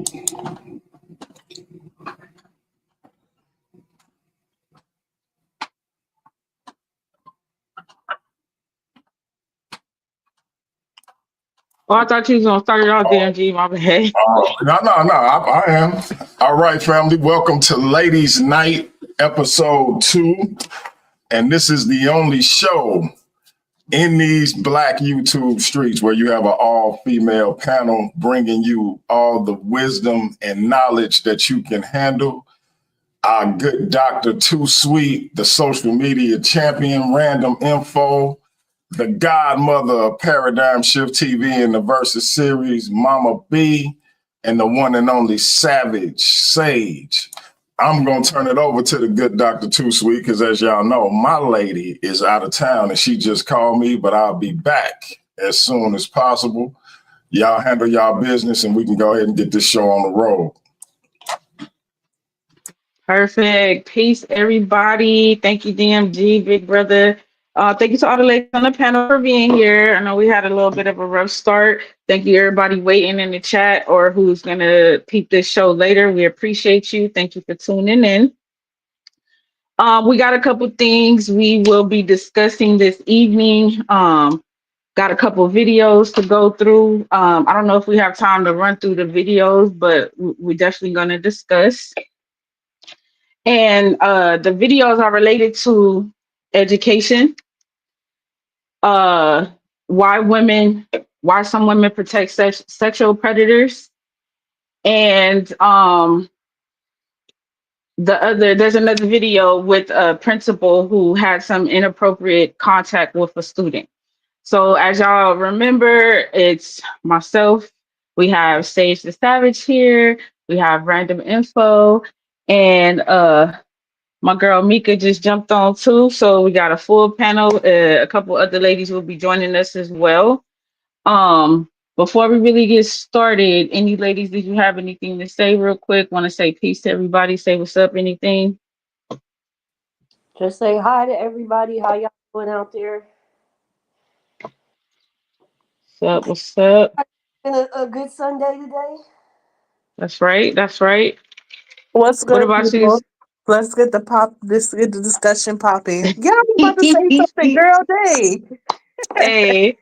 Oh, I thought you was gonna start it off, DMG. My bad. No, I am. All right, family. Welcome to Ladies Night, episode 2. And this is the only show in these Black YouTube streets where you have an all-female panel bringing you all the wisdom and knowledge that you can handle. Our good Dr. Too Sweet, the social media champion, Random Info, the godmother of Paradigm Shift TV and the Versus series, Mama B, and the one and only Savage Sage. I'm going to turn it over to the good Dr. Too Sweet because, as y'all know, my lady is out of town and she just called me, but I'll be back as soon as possible. Y'all handle y'all business and we can go ahead and get this show on the road. Perfect. Peace, everybody. Thank you, DMG, big brother. Thank you to all the ladies on the panel for being here. I know we had a little bit of a rough start. Thank you, everybody waiting in the chat or who's going to peep this show later. We appreciate you. Thank you for tuning in. We got a couple things we will be discussing this evening. Got a couple videos to go through. I don't know if we have time to run through the videos, but we're definitely going to discuss. And the videos are related to education, why some women protect sexual predators, and there's another video with a principal who had some inappropriate contact with a student. So as y'all remember, it's myself. We have Sage the Savage here. We have Random Info, and my girl Mika just jumped on too. So we got a full panel. A couple other ladies will be joining us as well. Before we really get started, any ladies, did you have anything to say real quick? Want to say peace to everybody? Say what's up, anything? Just say hi to everybody. How y'all doing out there? What's up? Been a good Sunday today? That's right. That's right. What's good, What about people? you? Let's get the discussion popping. Yeah, I'm about to say something, girl. Day.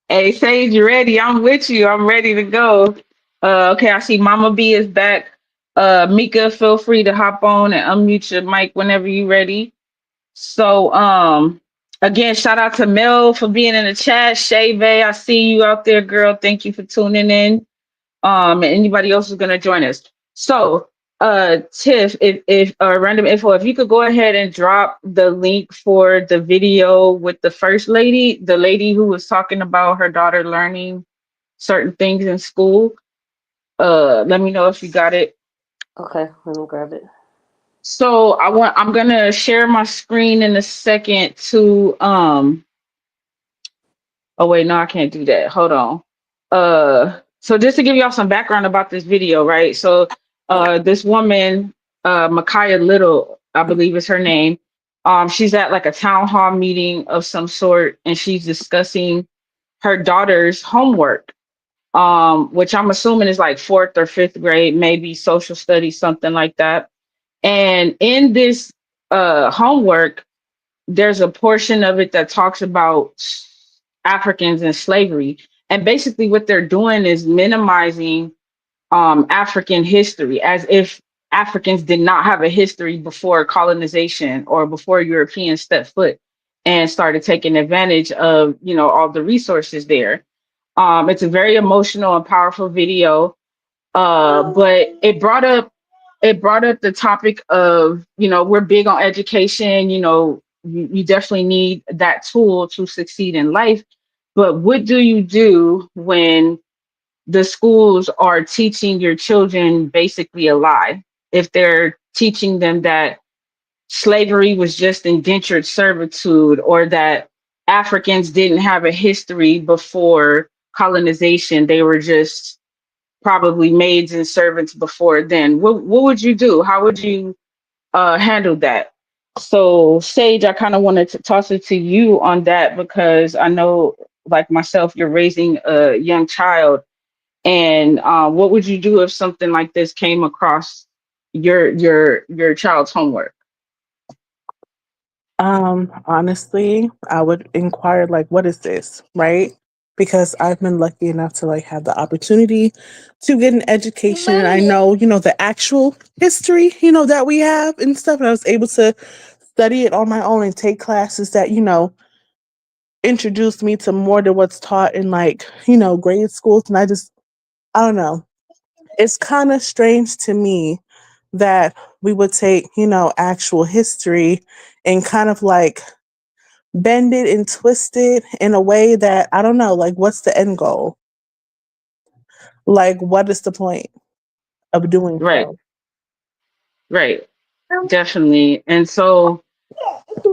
Hey, Sage, you ready? I'm with you. I'm ready to go. Okay, I see Mama B is back. Mika, feel free to hop on and unmute your mic whenever you're ready. So, again, shout out to Mel for being in the chat. Shay Bay, I see you out there, girl. Thank you for tuning in. And anybody else is gonna join us. So, Tiff, if Random Info, if you could go ahead and drop the link for the video with the first lady, the lady who was talking about her daughter learning certain things in school. Let me know if you got it. Okay, let me grab it. So I'm gonna share my screen in a second to oh wait, no, I can't do that. Hold on. So just to give y'all some background about this video, right? So this woman, Micaiah Little, I believe is her name. She's at like a town hall meeting of some sort, and she's discussing her daughter's homework, which I'm assuming is like 4th or 5th grade, maybe social studies, something like that. And in this homework, there's a portion of it that talks about Africans and slavery. And basically what they're doing is minimizing African history, as if Africans did not have a history before colonization or before Europeans stepped foot and started taking advantage of, all the resources there. It's a very emotional and powerful video, but it brought up the topic of, we're big on education, you definitely need that tool to succeed in life. But what do you do when the schools are teaching your children basically a lie? If they're teaching them that slavery was just indentured servitude, or that Africans didn't have a history before colonization, they were just probably maids and servants before then, what would you do? How would you handle that? So Sage, I kind of wanted to toss it to you on that, because I know, like myself, you're raising a young child, And what would you do if something like this came across your child's homework? Honestly, I would inquire like, what is this, right? Because I've been lucky enough to like have the opportunity to get an education, and I know, the actual history, that we have and stuff. And I was able to study it on my own and take classes that, introduced me to more than what's taught in like, grade schools. And I don't know. It's kind of strange to me that we would take, actual history and kind of like bend it and twist it in a way that I don't know, like what's the end goal? Like what is the point of doing Right, so? right, definitely. And so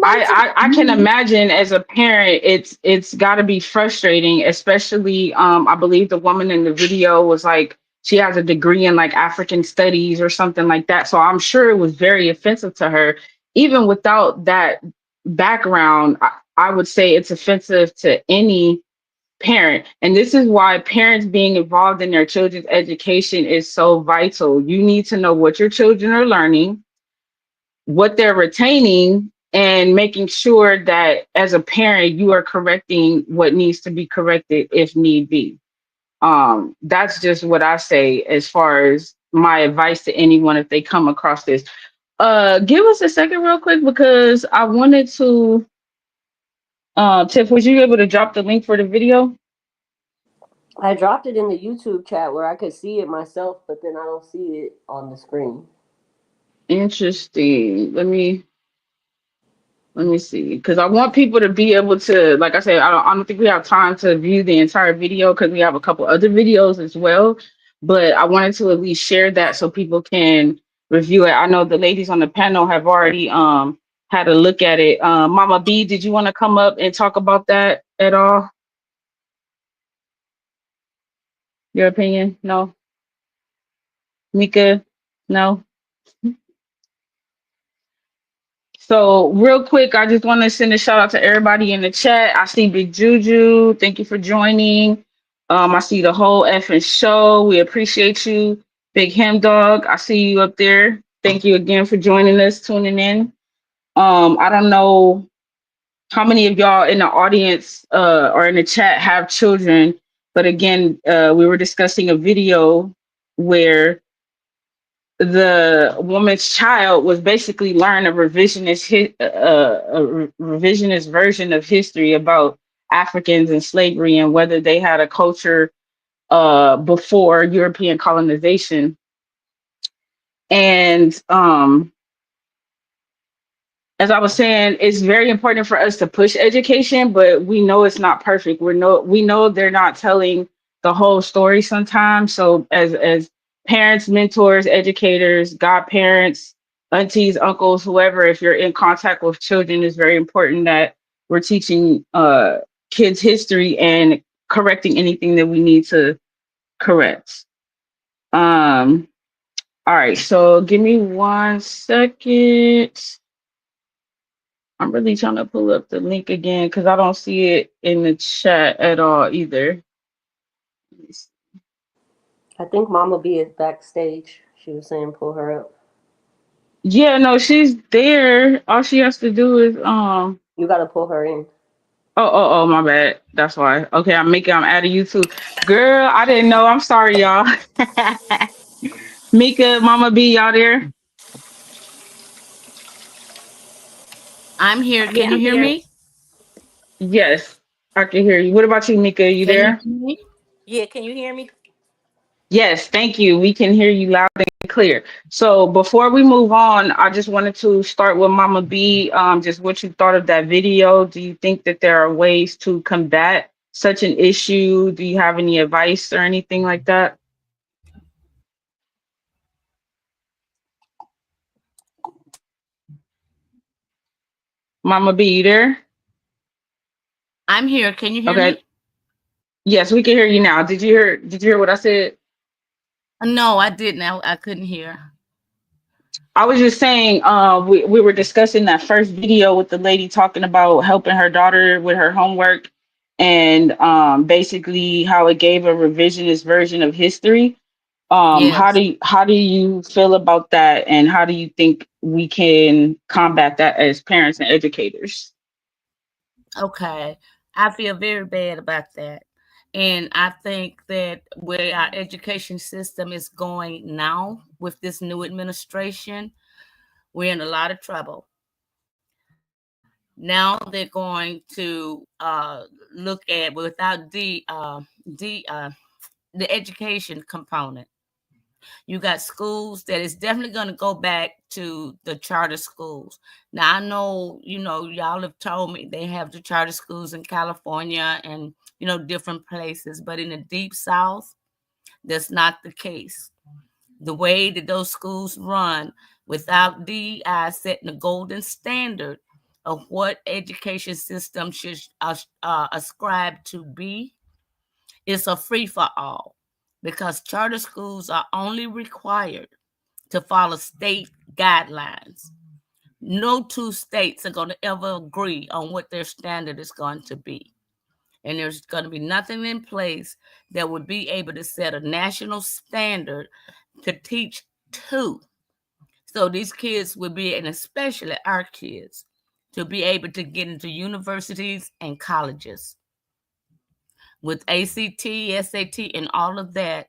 I can imagine as a parent, it's got to be frustrating, especially I believe the woman in the video was like she has a degree in like African studies or something like that. So I'm sure it was very offensive to her. Even without that background, I would say it's offensive to any parent. And this is why parents being involved in their children's education is so vital. You need to know what your children are learning, what they're retaining, and making sure that as a parent you are correcting what needs to be corrected if need be. That's just what I say as far as my advice to anyone if they come across this. Give us a second real quick because I wanted to Tiff, was you able to drop the link for the video? I dropped it in the YouTube chat where I could see it myself, but then I don't see it on the screen. Interesting. Let me see, because I want people to be able to, like I said, I don't think we have time to view the entire video because we have a couple other videos as well. But I wanted to at least share that so people can review it. I know the ladies on the panel have already had a look at it. Mama B, did you want to come up and talk about that at all? Your opinion? No. Mika? No. So real quick, I just want to send a shout out to everybody in the chat. I see Big Juju. Thank you for joining. I see the whole effing show. We appreciate you. Big Hem Dog, I see you up there. Thank you again for joining us, tuning in. I don't know how many of y'all in the audience or in the chat have children, but again, we were discussing a video where the woman's child was basically learn a revisionist version of history about Africans and slavery and whether they had a culture before European colonization. And as I was saying, it's very important for us to push education, but we know it's not perfect. We know they're not telling the whole story sometimes. So as parents, mentors, educators, godparents, aunties, uncles, whoever, if you're in contact with children, it's very important that we're teaching kids history and correcting anything that we need to correct. All right, so give me 1 second. I'm really trying to pull up the link again because I don't see it in the chat at all either. I think Mama B is backstage. She was saying pull her up. Yeah, no, she's there. All she has to do is You gotta pull her in. oh, my bad. That's why. Okay, I'm adding you too. Girl, I didn't know. I'm sorry, y'all. Mika, Mama B, y'all there? I'm here. Yeah, Can you I'm hear here. me? Yes, I can hear you. What about you, Mika? You Can you there? hear me? Yeah, can you hear me? Yes, thank you. We can hear you loud and clear. So before we move on, I just wanted to start with Mama B. Just what you thought of that video. Do you think that there are ways to combat such an issue? Do you have any advice or anything like that? Mama B, you there? I'm here. Can you hear Okay. me? Yes, we can hear you now. Did you hear what I said? No, I didn't. I couldn't hear. I was just saying, we were discussing that first video with the lady talking about helping her daughter with her homework. and basically how it gave a revisionist version of history. Yes. How do you feel about that, and how do you think we can combat that as parents and educators? Okay. I feel very bad about that. And I think that where our education system is going now with this new administration, we're in a lot of trouble. Now they're going to look at without the the education component. You got schools that is definitely going to go back to the charter schools. Now I know, y'all have told me they have the charter schools in California and different places, but in the deep South, that's not the case. The way that those schools run without DEI setting the golden standard of what education system should ascribe to be, it's a free for all because charter schools are only required to follow state guidelines. No two states are going to ever agree on what their standard is going to be. And there's going to be nothing in place that would be able to set a national standard to teach to. So these kids would be, and especially our kids, to be able to get into universities and colleges with ACT, SAT, and all of that.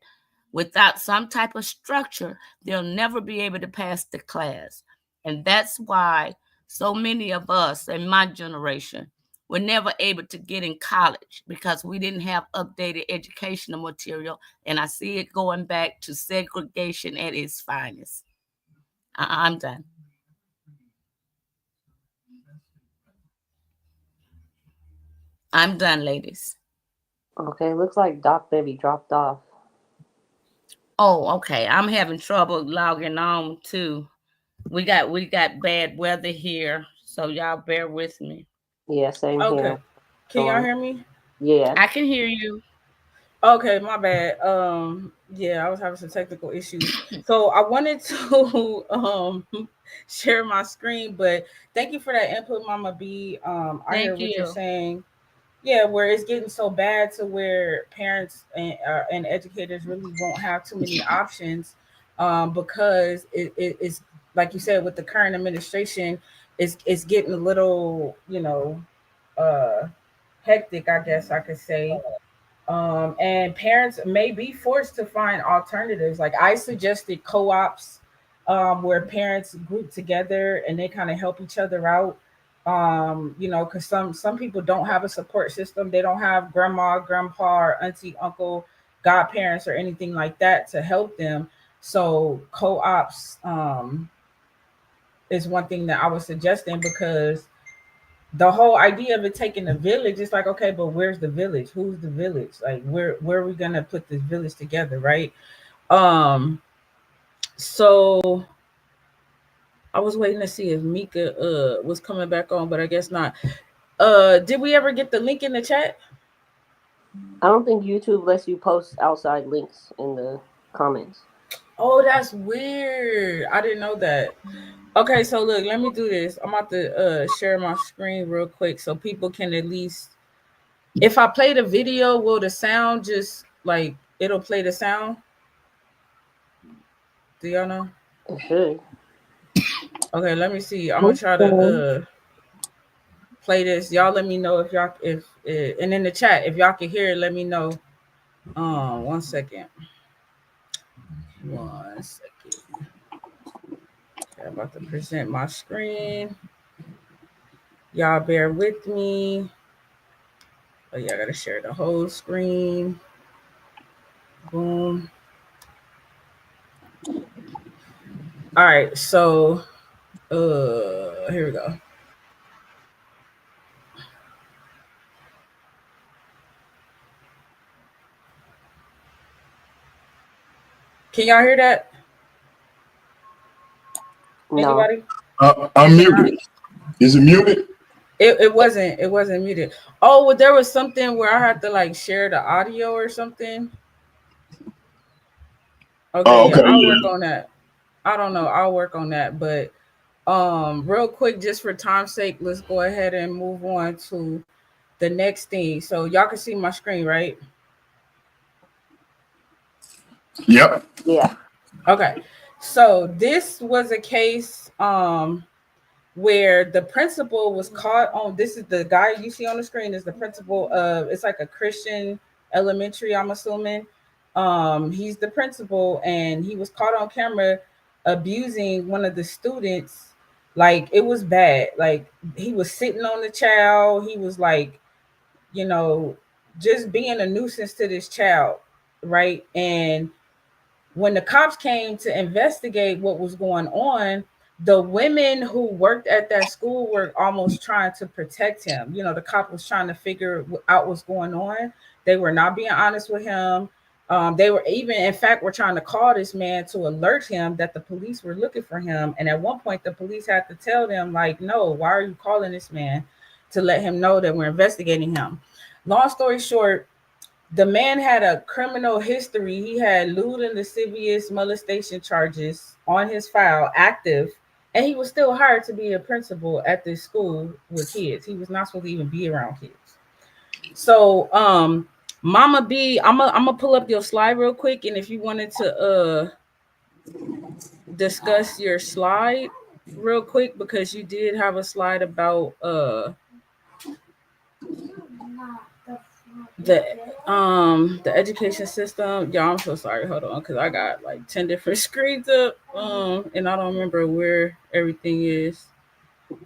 Without some type of structure, they'll never be able to pass the class. And that's why so many of us in my generation were never able to get in college because we didn't have updated educational material. And I see it going back to segregation at its finest. I'm done. I'm done, ladies. Okay, looks like Doc Baby dropped off. Oh, okay. I'm having trouble logging on too. We got bad weather here, so y'all bear with me. Yeah, same Okay. here. Can y'all hear me? Yeah. I can hear you. Okay, my bad. Yeah, I was having some technical issues. So I wanted to share my screen, but thank you for that input, Mama B. I hear Thank what you're you. saying. Yeah, where it's getting so bad to where parents and educators really won't have too many options, because it's like you said with the current administration, it's getting a little hectic, I guess I could say. And parents may be forced to find alternatives. Like I suggested co-ops, where parents group together and they kind of help each other out. Because some people don't have a support system. They don't have grandma, grandpa, or auntie, uncle, godparents, or anything like that to help them. So co-ops is one thing that I was suggesting, because the whole idea of it taking a village is like, okay, but where's the village? Who's the village? Like where are we gonna put this village together, right? So I was waiting to see if Mika was coming back on, but I guess not. Did we ever get the link in the chat? I don't think YouTube lets you post outside links in the comments. Oh, that's weird. I didn't know that. Okay, so look, let me do this. I'm about to share my screen real quick so people can at least, if I play the video, will the sound just like it'll play the sound? Do y'all know? It should. Okay, let me see. I'm gonna try to play this. Y'all let me know if y'all and in the chat if y'all can hear it, let me know. 1 second. 1 second. Okay, I'm about to present my screen. Y'all bear with me. Oh yeah, I gotta share the whole screen. Boom. All right, so here we go. Can y'all hear that? No. Anybody? I'm muted. Is it muted? It wasn't muted. Oh, well, there was something where I had to like share the audio or something. Okay, Oh, okay, I'll yeah. work on that. I don't know. I'll work on that. But real quick, just for time's sake, let's go ahead and move on to the next thing. So y'all can see my screen, right? Yep. Yeah. Okay. So this was a case where the principal was caught on, this is the guy you see on the screen is the principal of, it's like a Christian elementary, I'm assuming. He's the principal, and he was caught on camera abusing one of the students. Like, it was bad. Like, he was sitting on the child. He was like, you know, just being a nuisance to this child, right? And when the cops came to investigate what was going on, the women who worked at that school were almost trying to protect him. You know, the cop was trying to figure out what's going on. They were not being honest with him. They were even, in fact, were trying to call this man to alert him that the police were looking for him. And at one point, the police had to tell them, like, no, why are you calling this man, to let him know that we're investigating him. Long story short, the man had a criminal history. He had lewd and lascivious molestation charges on his file, active, and he was still hired to be a principal at this school with kids. He was not supposed to even be around kids. So, Mama B, I'm gonna pull up your slide real quick, and if you wanted to discuss your slide real quick, because you did have a slide about the education system. Yeah, I'm so sorry. Hold on, because I got like 10 different screens up, and I don't remember where everything is.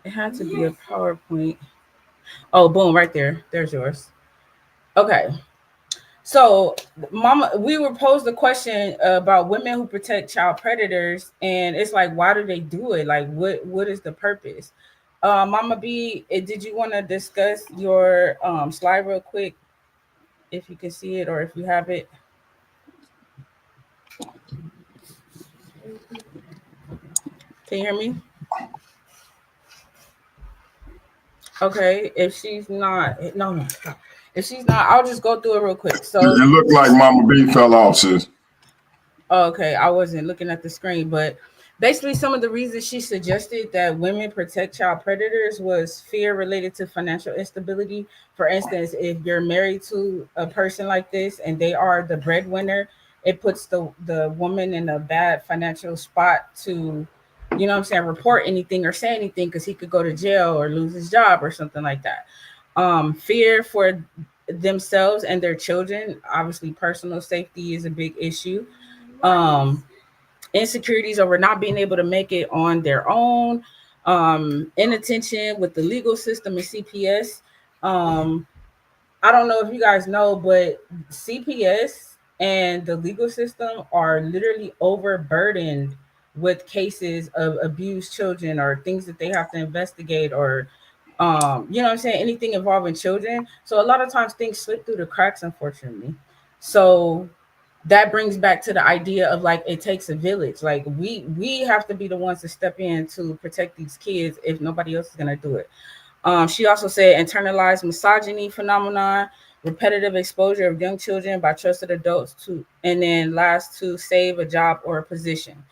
It had to be a PowerPoint. Oh, boom, right there. There's yours. Okay. So, Mama, we were posed a question about women who protect child predators, and it's like, why do they do it? Like, what is the purpose? Mama B, did you want to discuss your slide real quick, if you can see it or if you have it? Can you hear me? Okay, if she's not, no. If she's not, I'll just go through it real quick. So It looked like Mama B fell off, sis. okay, I wasn't looking at the screen, but basically some of the reasons she suggested that women protect child predators was fear related to financial instability. For instance, if you're married to a person like this and they are the breadwinner, it puts the woman in a bad financial spot to, you know what I'm saying, report anything or say anything, because he could go to jail or lose his job or something like that. Fear for themselves and their children. Obviously, personal safety is a big issue. Insecurities over not being able to make it on their own. Inattention with the legal system and CPS. I don't know if you guys know, but CPS and the legal system are literally overburdened with cases of abused children or things that they have to investigate, or you know what I'm saying, anything involving children. So a lot of times things slip through the cracks, unfortunately. So that brings back to the idea of, like, it takes a village. Like, we have to be the ones to step in to protect these kids if nobody else is going to do it. She also said internalized misogyny phenomenon, repetitive exposure of young children by trusted adults to, and then last, to save a job or a position.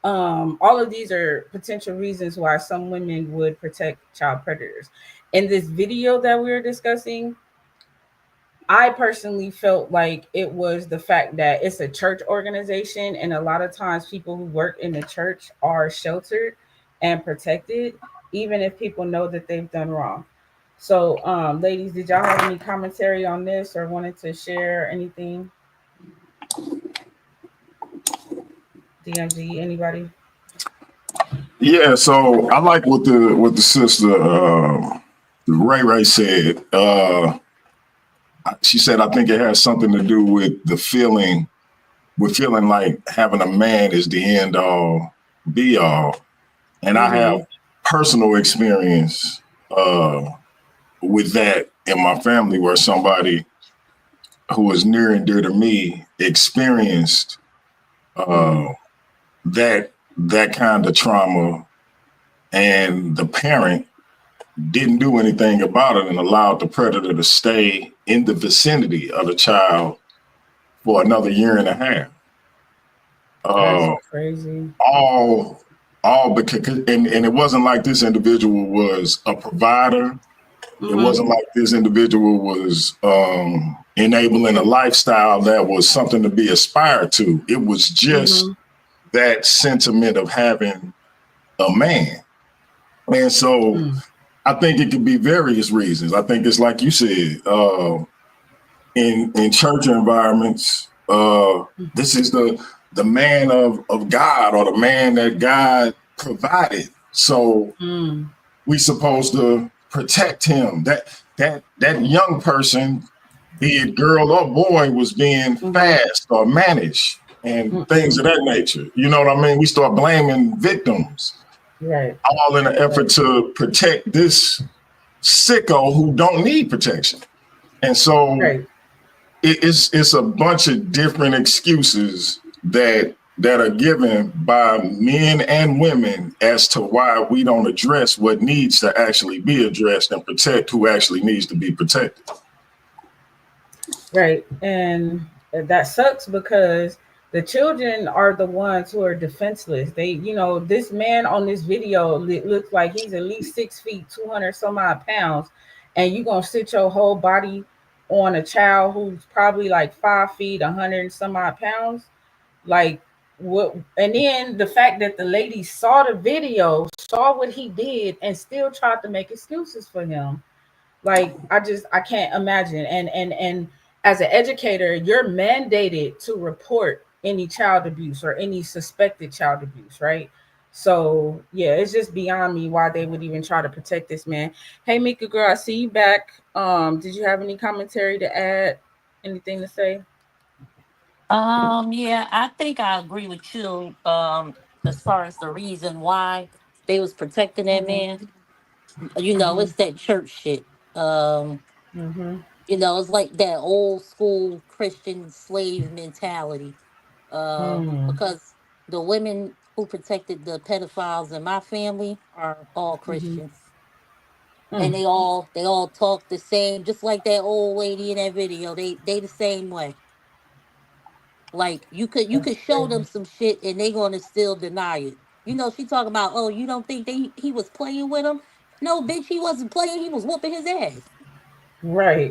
All of these are potential reasons why some women would protect child predators. In this video that we were discussing, I personally felt like it was the fact that it's a church organization, and a lot of times people who work in the church are sheltered and protected, even if people know that they've done wrong. So, ladies, did y'all have any commentary on this or wanted to share anything? DMG, anybody? Yeah, so I like what the sister Ray said. She said, I think it has something to do with the feeling, with feeling like having a man is the end all be all. And I have personal experience with that in my family, where somebody who was near and dear to me experienced that kind of trauma, and the parent didn't do anything about it and allowed the predator to stay in the vicinity of the child for another year and a half. That's crazy. All because, and it wasn't like this individual was a provider It wasn't like this individual was enabling a lifestyle that was something to be aspired to. It was just that sentiment of having a man. And so I think it could be various reasons. I think it's like you said, in church environments, this is the man of God, or the man that God provided. So we supposed to protect him. That young person, be it girl or boy, was being fast or managed and things of that nature. You know what I mean? We start blaming victims, Right. all in an effort to protect this sicko who don't need protection. And so it's a bunch of different excuses that are given by men and women as to why we don't address what needs to actually be addressed and protect who actually needs to be protected. Right. And that sucks because the children are the ones who are defenseless. They, you know, this man on this video looks like he's at least 6 feet, 200 some odd pounds. And you're going to sit your whole body on a child who's probably like 5 feet, 100 and some odd pounds. Like, what? And then the fact that the lady saw the video, saw what he did, and still tried to make excuses for him. Like, I can't imagine. And as an educator, you're mandated to report any child abuse or any suspected child abuse, right? So yeah, it's just beyond me why they would even try to protect this man. Hey, Mika girl, I see you back. Did you have any commentary to add? Anything to say? Yeah, I think I agree with you. As far as the reason why they was protecting that man, you know, it's that church shit. You know, it's like that old school Christian slave mentality. Because the women who protected the pedophiles in my family are all Christians. And they all talk the same, just like that old lady in that video. They the same way. Like you could show them some shit and they gonna still deny it. You know, she talking about, oh, you don't think he was playing with him? No, bitch, he wasn't playing. He was whooping his ass. Right.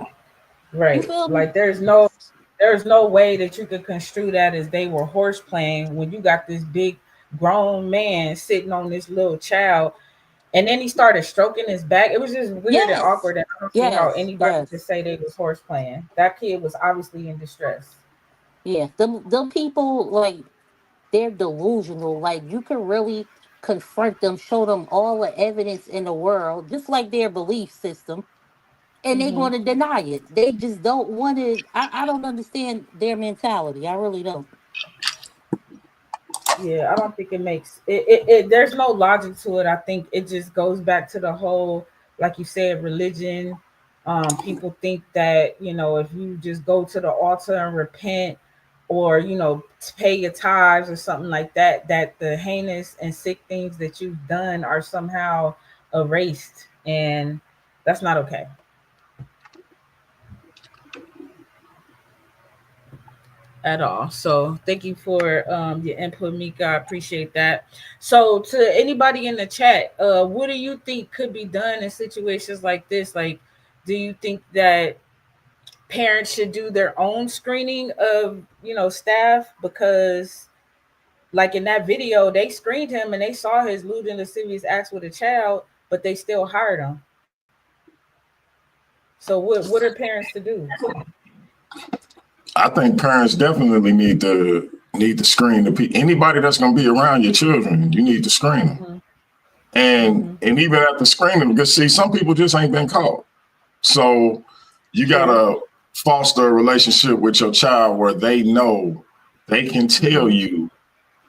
You feel me? Like there's no way that you could construe that as they were horse playing when you got this big grown man sitting on this little child. And then he started stroking his back. It was just weird and awkward. And I don't see how anybody could say they was horse playing. That kid was obviously in distress. Yeah, them people, like, they're delusional. Like, you can really confront them, show them all the evidence in the world, just like their belief system, and they're going to deny it. They just don't want to. I don't understand their mentality. I really don't. Yeah, I don't think it makes it. There's no logic to it. I think it just goes back to the whole, like you said, religion. People think that, you know, if you just go to the altar and repent, or, you know, pay your tithes or something like that, that the heinous and sick things that you've done are somehow erased, and that's not okay. At all. So thank you for your input, Mika. I appreciate that. So to anybody in the chat, what do you think could be done in situations like this? Like, do you think that parents should do their own screening of, you know, staff? Because like in that video, they screened him and they saw his lewd and lascivious acts with a child, but they still hired him. So what are parents to do? I think parents definitely need to screen anybody that's going to be around your children. You need to screen them, and even after screening, because see, some people just ain't been caught. So you gotta foster a relationship with your child where they know they can tell you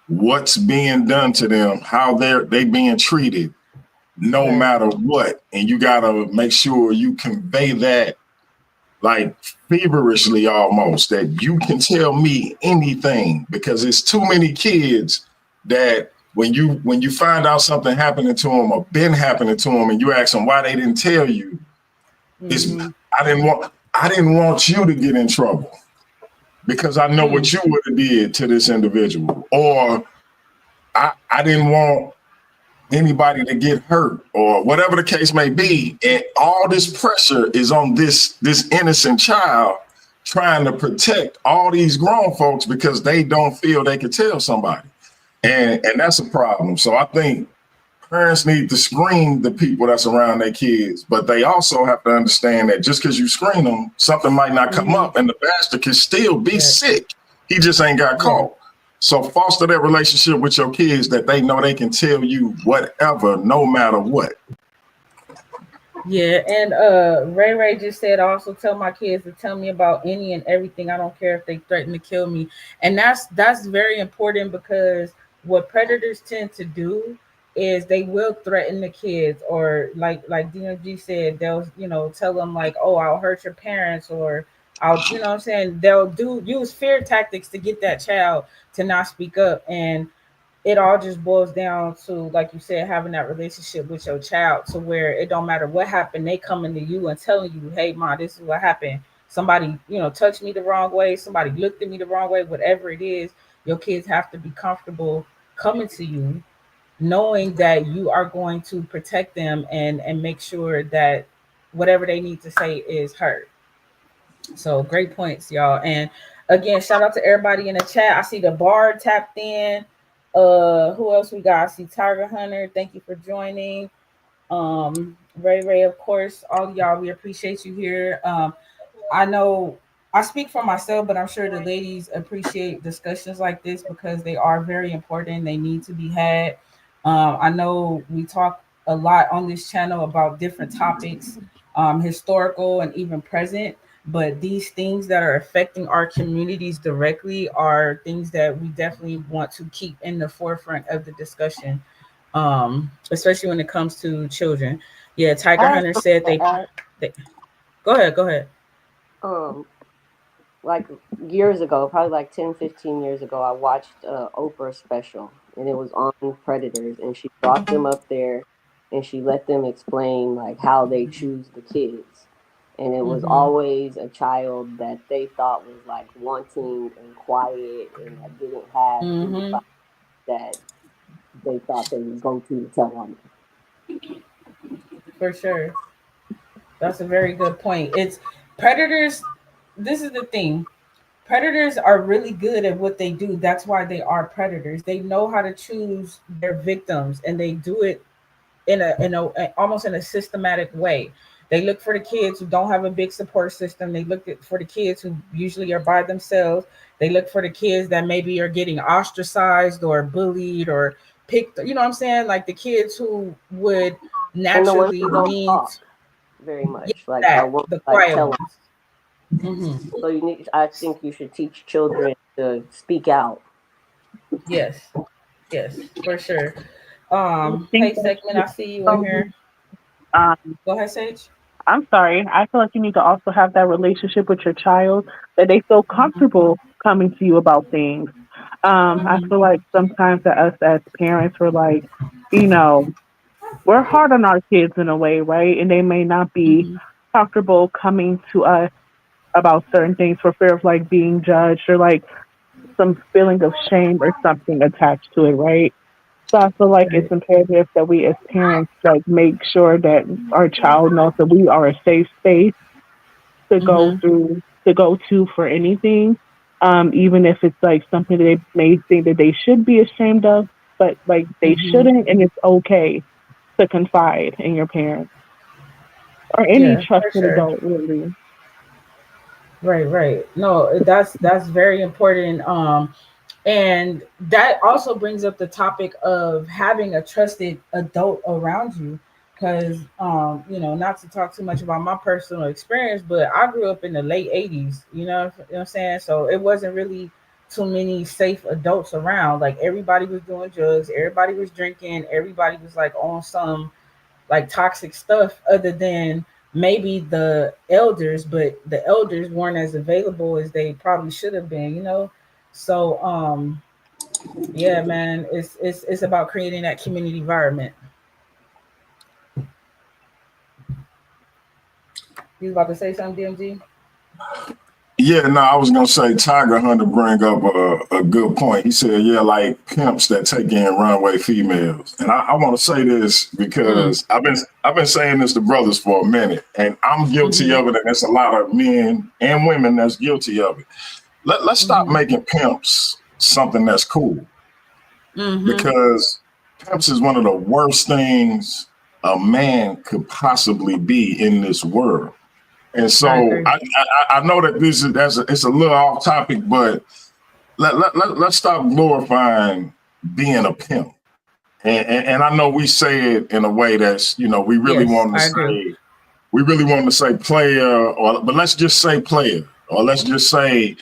what's being done to them, how they being treated, no matter what, and you gotta make sure you convey that, like, feverishly almost, that you can tell me anything, because it's too many kids that when you find out something happening to them or been happening to them and you ask them why they didn't tell you, I didn't want you to get in trouble because I know what you would have did to this individual, or I didn't want anybody to get hurt or whatever the case may be. And all this pressure is on this innocent child trying to protect all these grown folks because they don't feel they can tell somebody. And that's a problem. So I think parents need to screen the people that's around their kids, but they also have to understand that just because you screen them, something might not come up, and the bastard can still be sick. He just ain't got caught. So foster that relationship with your kids that they know they can tell you whatever, no matter what. Yeah, and Ray just said, I also tell my kids to tell me about any and everything. I don't care if they threaten to kill me. And that's very important, because what predators tend to do is they will threaten the kids, or like DMG said, they'll tell them like, oh, I'll hurt your parents, or I'll what I'm saying, they'll use fear tactics to get that child to not speak up. And it all just boils down to, like you said, having that relationship with your child to where it don't matter what happened, they coming to you and telling you, hey, Ma, this is what happened. Somebody, touched me the wrong way. Somebody looked at me the wrong way, whatever it is. Your kids have to be comfortable coming to you, knowing that you are going to protect them and make sure that whatever they need to say is heard. So great points, y'all. And again, shout out to everybody in the chat. I see the bar tapped in. Who else we got? I see Tiger Hunter. Thank you for joining. Ray, of course, all of y'all, we appreciate you here. I know I speak for myself, but I'm sure the ladies appreciate discussions like this because they are very important. They need to be had. I know we talk a lot on this channel about different topics, historical and even present, but these things that are affecting our communities directly are things that we definitely want to keep in the forefront of the discussion, especially when it comes to children. Yeah, Tiger Hunter said they go ahead. Like years ago, probably like 10, 15 years ago, I watched Oprah special, and it was on predators, and she brought them up there and she let them explain like how they choose the kids. And it was always a child that they thought was like wanting and quiet and that didn't have anybody that they thought they would go to tell on them. For sure. That's a very good point. It's predators. This is the thing. Predators are really good at what they do. That's why they are predators. They know how to choose their victims, and they do it in a almost in a systematic way. They look for the kids who don't have a big support system. They look for the kids who usually are by themselves. They look for the kids that maybe are getting ostracized or bullied or picked. You know what I'm saying? Like the kids who would naturally need very much like the quiet ones. So I think you should teach children to speak out. Yes, for sure. Hey, Segment, I see you in here. Go ahead, Sage. I'm sorry. I feel like you need to also have that relationship with your child that they feel comfortable coming to you about things. I feel like sometimes that us as parents, we're like, we're hard on our kids in a way, right? And they may not be comfortable coming to us about certain things for fear of like being judged or like some feeling of shame or something attached to it, right? So I feel like it's imperative that we as parents like make sure that our child knows that we are a safe space to go to for anything. Even if it's like something that they may think that they should be ashamed of, but like they shouldn't, and it's okay to confide in your parents or any trusted adult, really. Right. No, that's very important. And that also brings up the topic of having a trusted adult around you. Because not to talk too much about my personal experience, but I grew up in the late 80s, you know what I'm saying? So it wasn't really too many safe adults around. Like everybody was doing drugs, everybody was drinking, everybody was like on some like toxic stuff other than maybe the elders, but the elders weren't as available as they probably should have been. So yeah, man, it's about creating that community environment. You about to say something, DMG? Yeah, no, I was gonna say Tiger Hunter bring up a good point. He said, yeah, like pimps that take in runway females. And I want to say this because I've been saying this to brothers for a minute, and I'm guilty of it, and there's a lot of men and women that's guilty of it. Let's stop making pimps something that's cool, because pimps is one of the worst things a man could possibly be in this world. And so I know that it's a little off topic, but let's stop glorifying being a pimp. And I know we say it in a way that's, we really want to say player, but let's just say player, or let's just say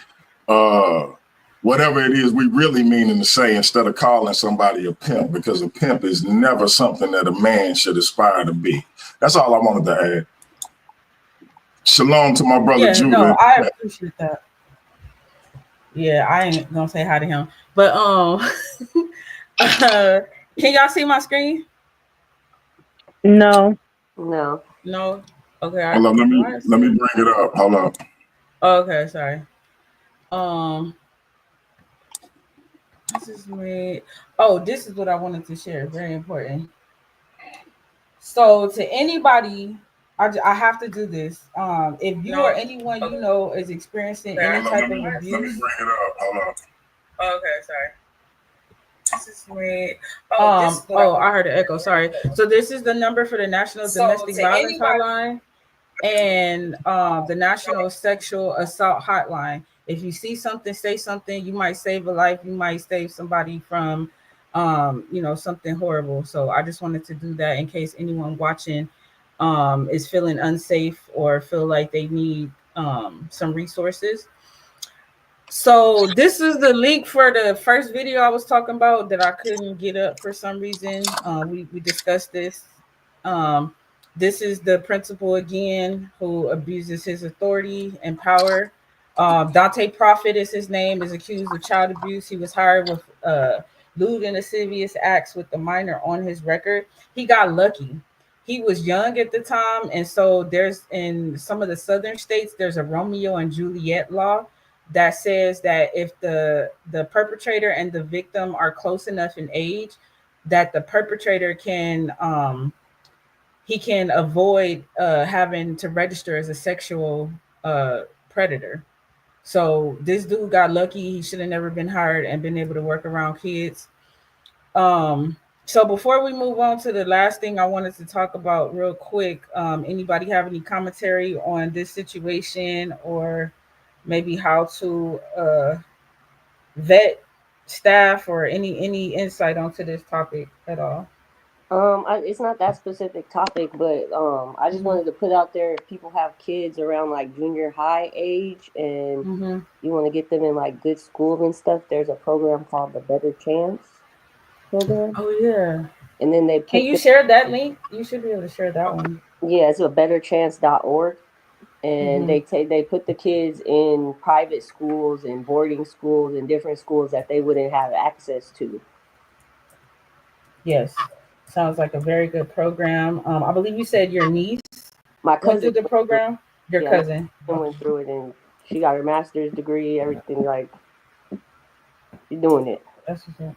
whatever it is we really meaning to say, instead of calling somebody a pimp, because a pimp is never something that a man should aspire to be. That's all I wanted to add. Shalom to my brother Judah. No, I appreciate that. Yeah, I ain't gonna say hi to him, but can y'all see my screen? No. Okay. Hold on, let me bring it up. Hold on. Okay, sorry. This is me. Oh, this is what I wanted to share. Very important. So to anybody, I have to do this. If you or anyone you know is experiencing any type of abuse. Let me bring it up. Hold on. Okay, sorry. This is me. I heard an echo. Sorry. So this is the number for the National Domestic Violence Hotline and the National Sexual Assault Hotline. If you see something, say something. You might save a life. You might save somebody from, something horrible. So I just wanted to do that in case anyone watching is feeling unsafe or feel like they need some resources. So this is the link for the first video I was talking about that I couldn't get up for some reason. We discussed this. This is the principal again who abuses his authority and power. Dante Prophet is his name, is accused of child abuse. He was hired with lewd and lascivious acts with the minor on his record. He got lucky. He was young at the time, and so there's in some of the southern states, there's a Romeo and Juliet law that says that if the perpetrator and the victim are close enough in age, that the perpetrator can avoid having to register as a sexual predator. So this dude got lucky. He should have never been hired and been able to work around kids. So before we move on to the last thing I wanted to talk about real quick, anybody have any commentary on this situation, or maybe how to vet staff, or any insight onto this topic at all? It's not that specific topic, but I just wanted to put out there, if people have kids around like junior high age and you want to get them in like good schools and stuff, there's a program called the Better Chance program. Oh yeah. And then can you share that link? You should be able to share that one. Yeah, it's a betterchance.org. And they put the kids in private schools and boarding schools and different schools that they wouldn't have access to. Yes. Sounds like a very good program. I believe you said your niece went through the program. Your cousin went through it, and she got her master's degree, everything. Like, she's doing it. That's what's up.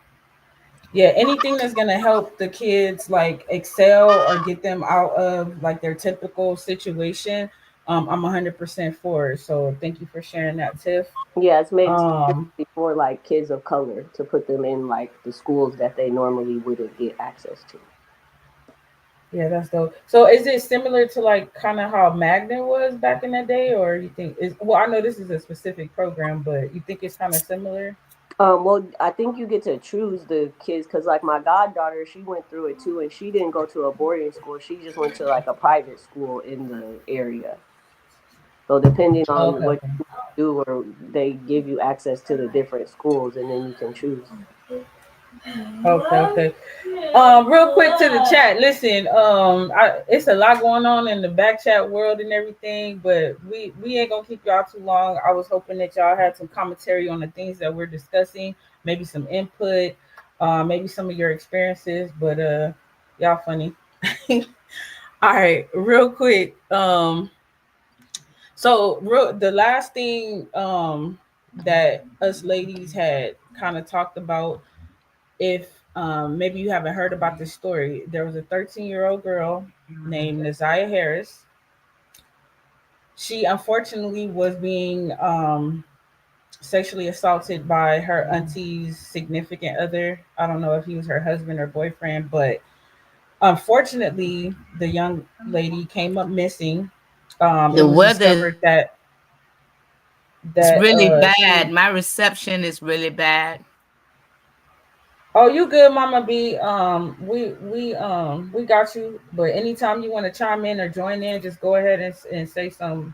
Yeah, anything that's gonna help the kids like excel or get them out of like their typical situation, I'm 100% for it. So thank you for sharing that, Tiff. Yeah, it's made for like kids of color, to put them in like the schools that they normally wouldn't get access to. Yeah, that's dope. So is it similar to like kind of how Magnet was back in the day, or you think I know this is a specific program, but you think it's kind of similar? Well, I think you get to choose the kids, because like my goddaughter, she went through it too, and she didn't go to a boarding school. She just went to like a private school in the area. So depending on what you do, or they give you access to the different schools, and then you can choose. Okay. Real quick to the chat. Listen, it's a lot going on in the back chat world and everything, but we ain't gonna keep y'all too long. I was hoping that y'all had some commentary on the things that we're discussing, maybe some input, maybe some of your experiences, but y'all funny. All right, real quick. So the last thing that us ladies had kind of talked about, if maybe you haven't heard about this story, there was a 13-year-old girl named Naziah Harris. She unfortunately was being sexually assaulted by her auntie's significant other. I don't know if he was her husband or boyfriend, but unfortunately, the young lady came up missing. It The was weather discovered that is really she. bad. My reception is really bad. Oh, you good, Mama B? We got you. But anytime you want to chime in or join in, just go ahead and say something.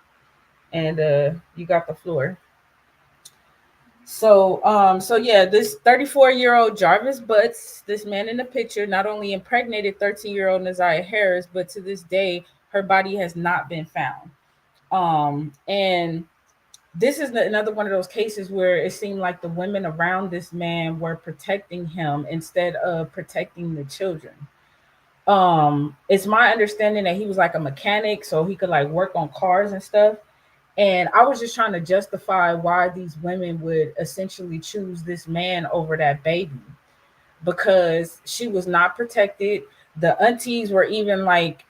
And you got the floor. So yeah, this 34-year-old Jarvis Butts, this man in the picture, not only impregnated 13-year-old Naziah Harris, but to this day, her body has not been found. And this is another one of those cases where it seemed like the women around this man were protecting him instead of protecting the children. It's my understanding that he was like a mechanic, so he could like work on cars and stuff. And I was just trying to justify why these women would essentially choose this man over that baby, because she was not protected. The aunties were even like,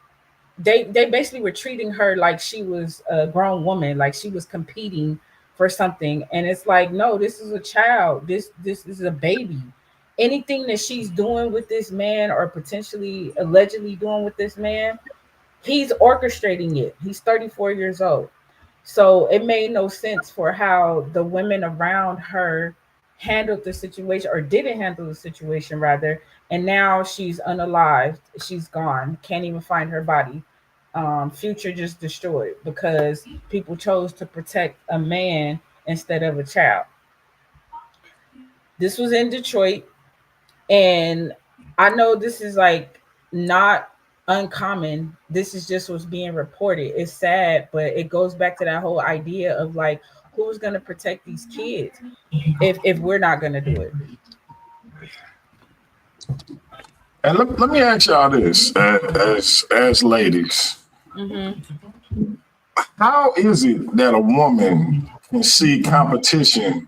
they basically were treating her like she was a grown woman, like she was competing for something. And it's like, no, this is a child. This is a baby. Anything that she's doing with this man, or potentially allegedly doing with this man, he's orchestrating it. He's 34 years old. So it made no sense for how the women around her handled the situation, or didn't handle the situation rather. And now she's unalived. She's gone. Can't even find her body. Future just destroyed because people chose to protect a man instead of a child. This was in Detroit. And I know this is like not uncommon. This is just what's being reported. It's sad, but it goes back to that whole idea of like, who's going to protect these kids if we're not going to do it. And let me ask y'all this, as ladies. Mm-hmm. How is it that a woman can see competition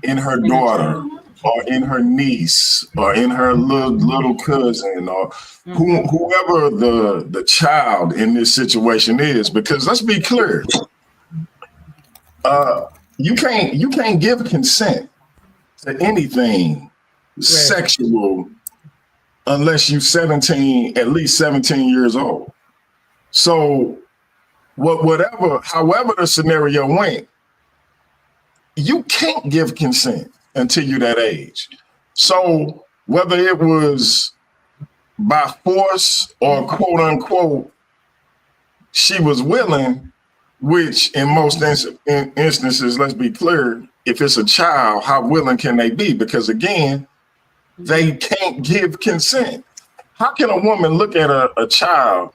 in her daughter, or in her niece, or in her little cousin, or whoever the child in this situation is? Because let's be clear, you can't give consent to anything sexual unless you're 17, at least 17 years old. So however the scenario went, you can't give consent until you're that age. So whether it was by force or quote unquote, she was willing, which in most instances, let's be clear, if it's a child, how willing can they be? Because again, they can't give consent. How can a woman look at a child,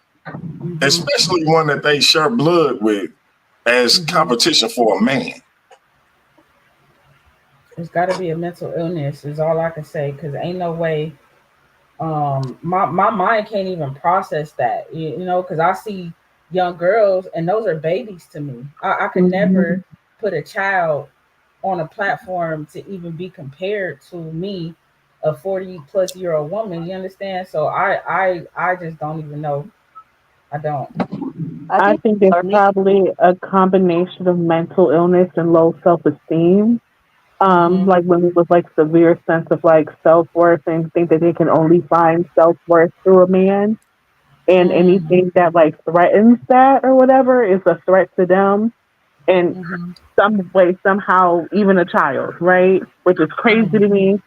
especially one that they share blood with, as competition for a man? It's got to be a mental illness is all I can say, because ain't no way. My mind can't even process that, you know, because I see young girls and those are babies to me. I can never put a child on a platform to even be compared to me, a 40-plus-year-old woman. You understand? So I just don't even know. I don't. I think it's probably a combination of mental illness and low self-esteem. Like women with like severe sense of like self-worth and think that they can only find self-worth through a man, and anything that like threatens that or whatever is a threat to them in some way, somehow, even a child, right? Which is crazy to me.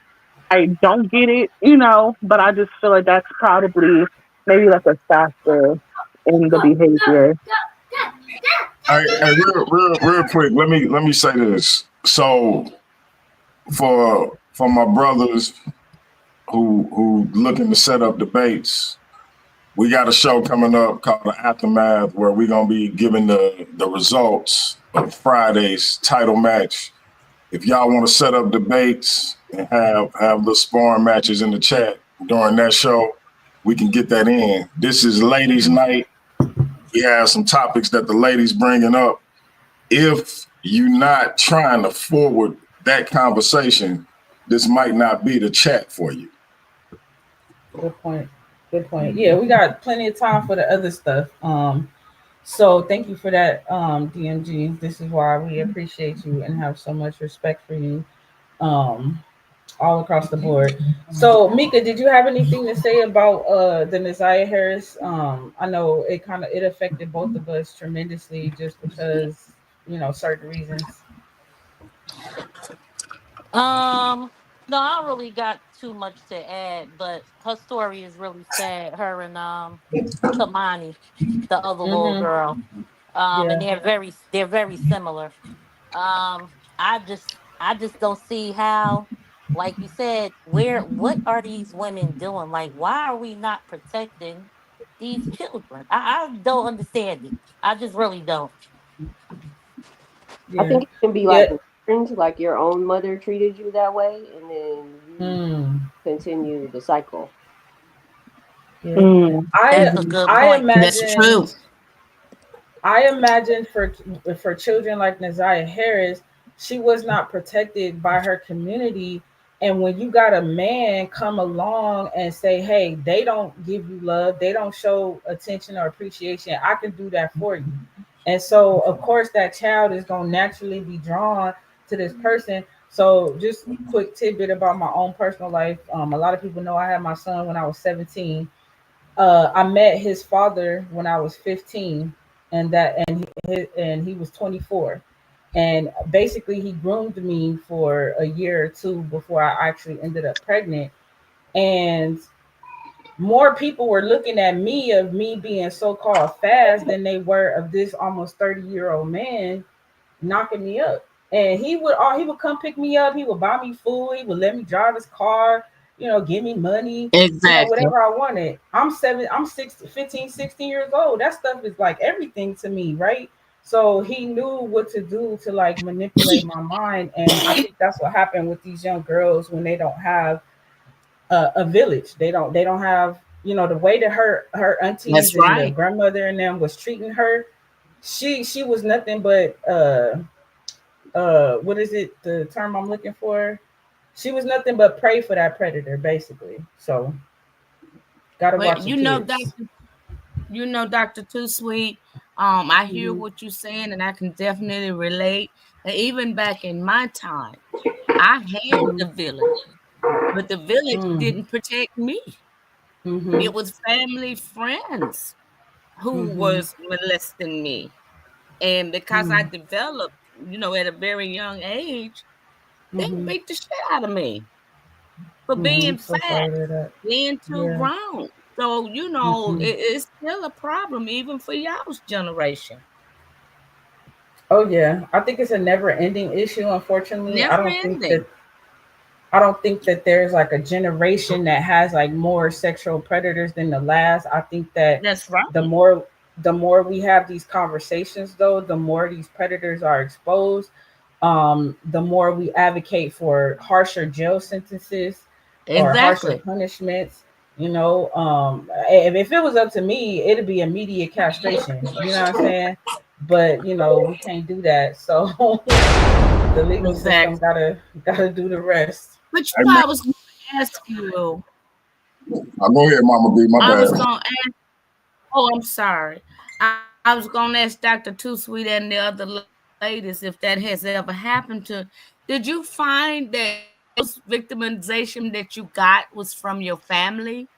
I don't get it, you know, but I just feel like that's probably maybe like a factor in the behavior. All right, real quick, let me say this. So for my brothers who looking to set up debates, we got a show coming up called The Aftermath, where we're gonna be giving the results of Friday's title match. If y'all want to set up debates and have the sparring matches in the chat during that show, we can get that in. This is ladies' night. We have some topics that the ladies bringing up if you're not trying to forward that conversation, this might not be the chat for you. Good point. Good point. Yeah, we got plenty of time for the other stuff. So thank you for that, DMG. This is why we appreciate you and have so much respect for you, all across the board. So Mika, did you have anything to say about the Naziah Harris? I know it affected both of us tremendously just because, certain reasons. No, I don't really got too much to add, but her story is really sad. Her and Kamani, the other little Mm-hmm. girl. And Yeah. they're very similar. I just don't see how, like you said, what are these women doing? Like, why are we not protecting these children? I don't understand it. I just really don't. I Yeah. think it can be Yeah. like your own mother treated you that way, and then you Mm, continue the cycle. yeah. Mm. I That's a good I point. That's imagine true. I imagine for children like Naziah Harris, she was not protected by her community. And when you got a man come along and say, "Hey, they don't give you love, they don't show attention or appreciation. I can do that for you." And so, of course, that child is going to naturally be drawn to this person. So, just quick tidbit about my own personal life. A lot of people know I had my son when I was 17. I met his father when I was 15, and he was 24. And basically, he groomed me for a year or two before I actually ended up pregnant. And more people were looking at me of me being so-called fast than they were of this almost 30-year-old man knocking me up. And he would come pick me up. He would buy me food. He would let me drive his car. Give me money. Exactly. Whatever I wanted. I'm 15, 16 years old. That stuff is like everything to me, right? So he knew what to do to like manipulate my mind, and I think that's what happened with these young girls when they don't have a village. They don't have the way that her aunties That's and the right. grandmother and them was treating her. She was nothing but what is it, the term I'm looking for? She was nothing but prey for that predator, basically. So gotta Well, watch your kids. Dr. Too Sweet. I hear Mhm. what you're saying, and I can definitely relate. And even back in my time, I had the village, but the village Mm. didn't protect me. Mhm. It was family friends who Mhm. was molesting me. And because I Mm. developed, at a very young age, they Mhm. beat the shit out of me for Mhm. being So fat, sorry to hear that. being too Yeah. grown. So, Mhm. it's still a problem even for y'all's generation. Oh yeah, I think it's a never-ending issue. Unfortunately, Never ending. I don't think that there's like a generation that has like more sexual predators than the last. I think that That's right. the more the more we have these conversations though, the more these predators are exposed. The more we advocate for harsher jail sentences or harsher Exactly. punishments. If it was up to me, it'd be immediate castration. You know what I'm saying? But we can't do that. So the legal system Exactly. gotta do the rest. But Hey, man, I was going to ask you, go ahead, Mama B. My I was bad. going to ask, oh, I'm sorry. I was going to ask Dr. Too Sweet and the other ladies if that has ever happened to. Did you find that those victimization that you got was from your family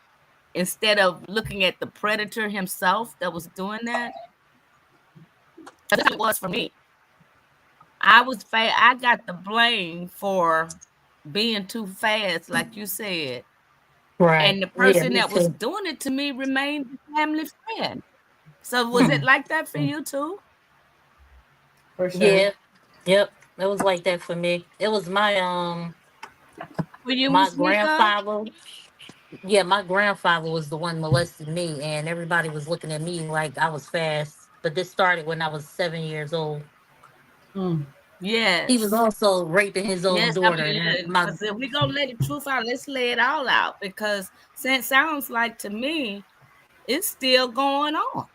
instead of looking at the predator himself that was doing that? That's how it was for me. I got the blame for being too fast, like you said. Right. And the Yeah, person me that was too. doing it to me remained a family friend. So was it Hmm. like that for you too? For sure. Yeah. Yep. It was like that for me. It was For you, my Miss Mika? grandfather. Yeah, my grandfather was the one molesting me, and everybody was looking at me like I was fast. But this started when I was 7 years old. Mm. He was Yes. also raping his own Yes, I daughter, mean, and my because if we're gonna let the truth out, let's lay it all out. Because since sounds like to me, it's still going on.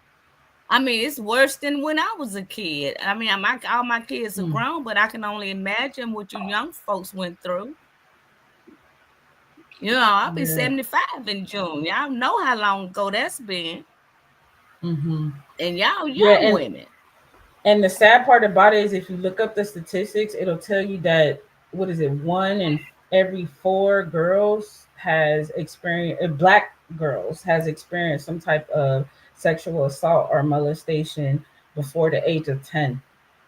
I mean, it's worse than when I was a kid. I mean, all my kids are grown, but I can only imagine what you young folks went through. You know, I'll be 75 in June. Y'all know how long ago that's been. And y'all young women. And the sad part about it is if you look up the statistics, it'll tell you that, 1 in every 4 girls has experienced, Black girls has experienced some type of sexual assault or molestation before the age of 10.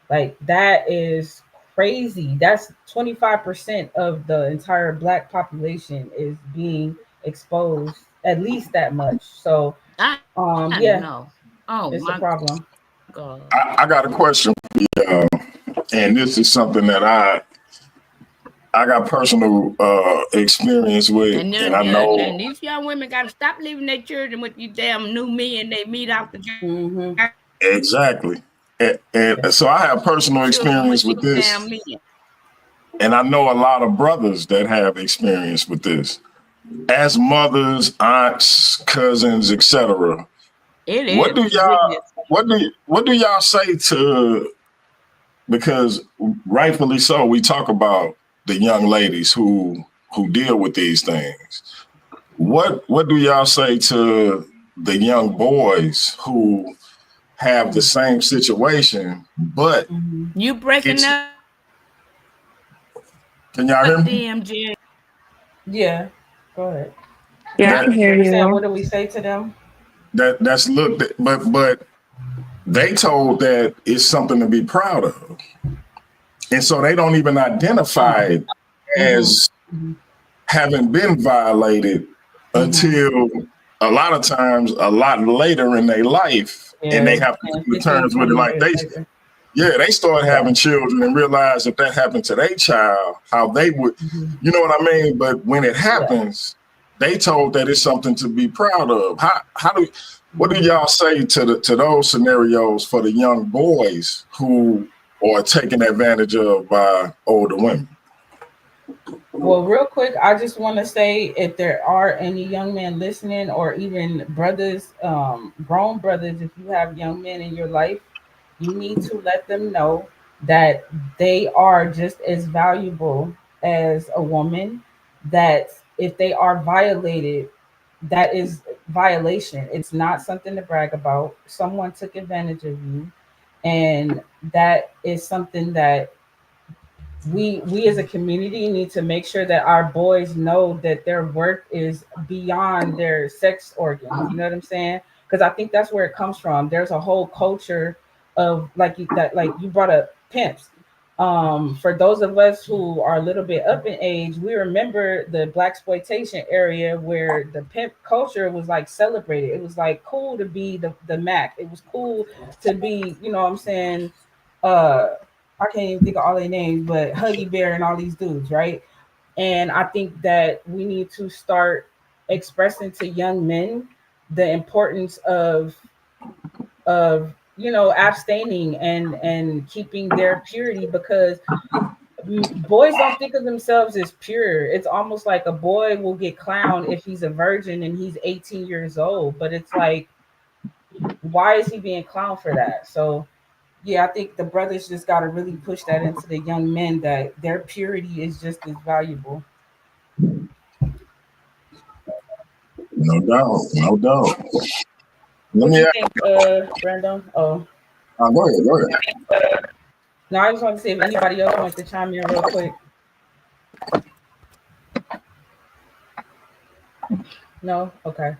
Like, that is crazy. That's 25% of the entire Black population is being exposed, at least that much. So, I yeah, know. Oh, it's a problem. God. I got a question for you, and this is something that I got personal experience with, and I know. And these young women got to stop leaving their children with you damn new men they meet out the Exactly. And so I have personal experience with this, and I know a lot of brothers that have experience with this, as mothers, aunts, cousins, etc. What do y'all say to? Because rightfully so, we talk about the young ladies who deal with these things. What do y'all say to the young boys who have the same situation, but you breaking up? Can y'all hear me? DMG. Yeah, go ahead. Yeah, I can hear you. What do we say to them? That's looked at, but they told that it's something to be proud of, and so they don't even identify it as having been violated until a lot of times a lot later in their life, and they have to come to terms with it. Like they start having children and realize if that happened to their child, how they would, you know what I mean? But when it happens, they told that it's something to be proud of. What do y'all say to those scenarios for the young boys who are taken advantage of by older women? Well, real quick, I just want to say, if there are any young men listening, or even brothers, grown brothers, if you have young men in your life, you need to let them know that they are just as valuable as a woman, that if they are violated, that is violation. It's not something to brag about. Someone took advantage of you, and that is something that we as a community need to make sure that our boys know that their worth is beyond their sex organs. You know what I'm saying? Because I think that's where it comes from. There's a whole culture of like you brought up pimps. For those of us who are a little bit up in age, we remember the blaxploitation area where the pimp culture was like celebrated. It was like cool to be the Mac. It was cool to be, you know what I'm saying? I can't even think of all their names, but Huggy Bear and all these dudes, right? And I think that we need to start expressing to young men the importance of abstaining and keeping their purity, because boys don't think of themselves as pure. It's almost like a boy will get clowned if he's a virgin and he's 18 years old, but it's like, why is he being clowned for that? So yeah, I think the brothers just got to really push that into the young men, that their purity is just as valuable. No doubt. What do you think, Brandon? Go ahead. No, I just want to see if anybody else wants to chime in real quick. No? Okay.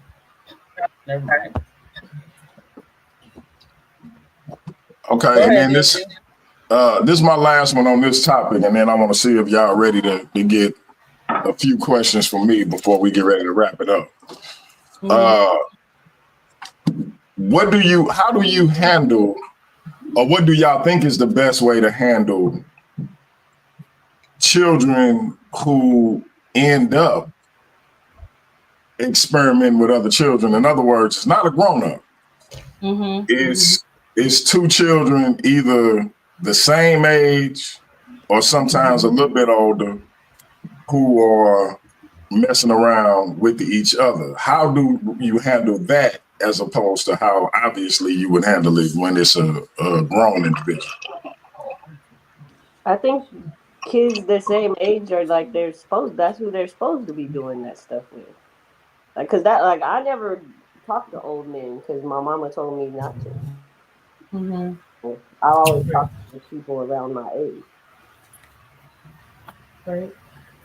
Never mind. Okay, and then this is my last one on this topic, and then I want to see if y'all ready to get a few questions from me before we get ready to wrap it up. How do you handle, or what do y'all think is the best way to handle children who end up experimenting with other children? In other words, it's not a grown-up. It's two children, either the same age or sometimes a little bit older, who are messing around with each other. How do you handle that as opposed to how obviously you would handle it when it's a grown individual? I think kids the same age are like that's who they're supposed to be doing that stuff with. Like, cause that, like, I never talked to old men because my mama told me not to. Mm-hmm. I always talk to people around my age. Right.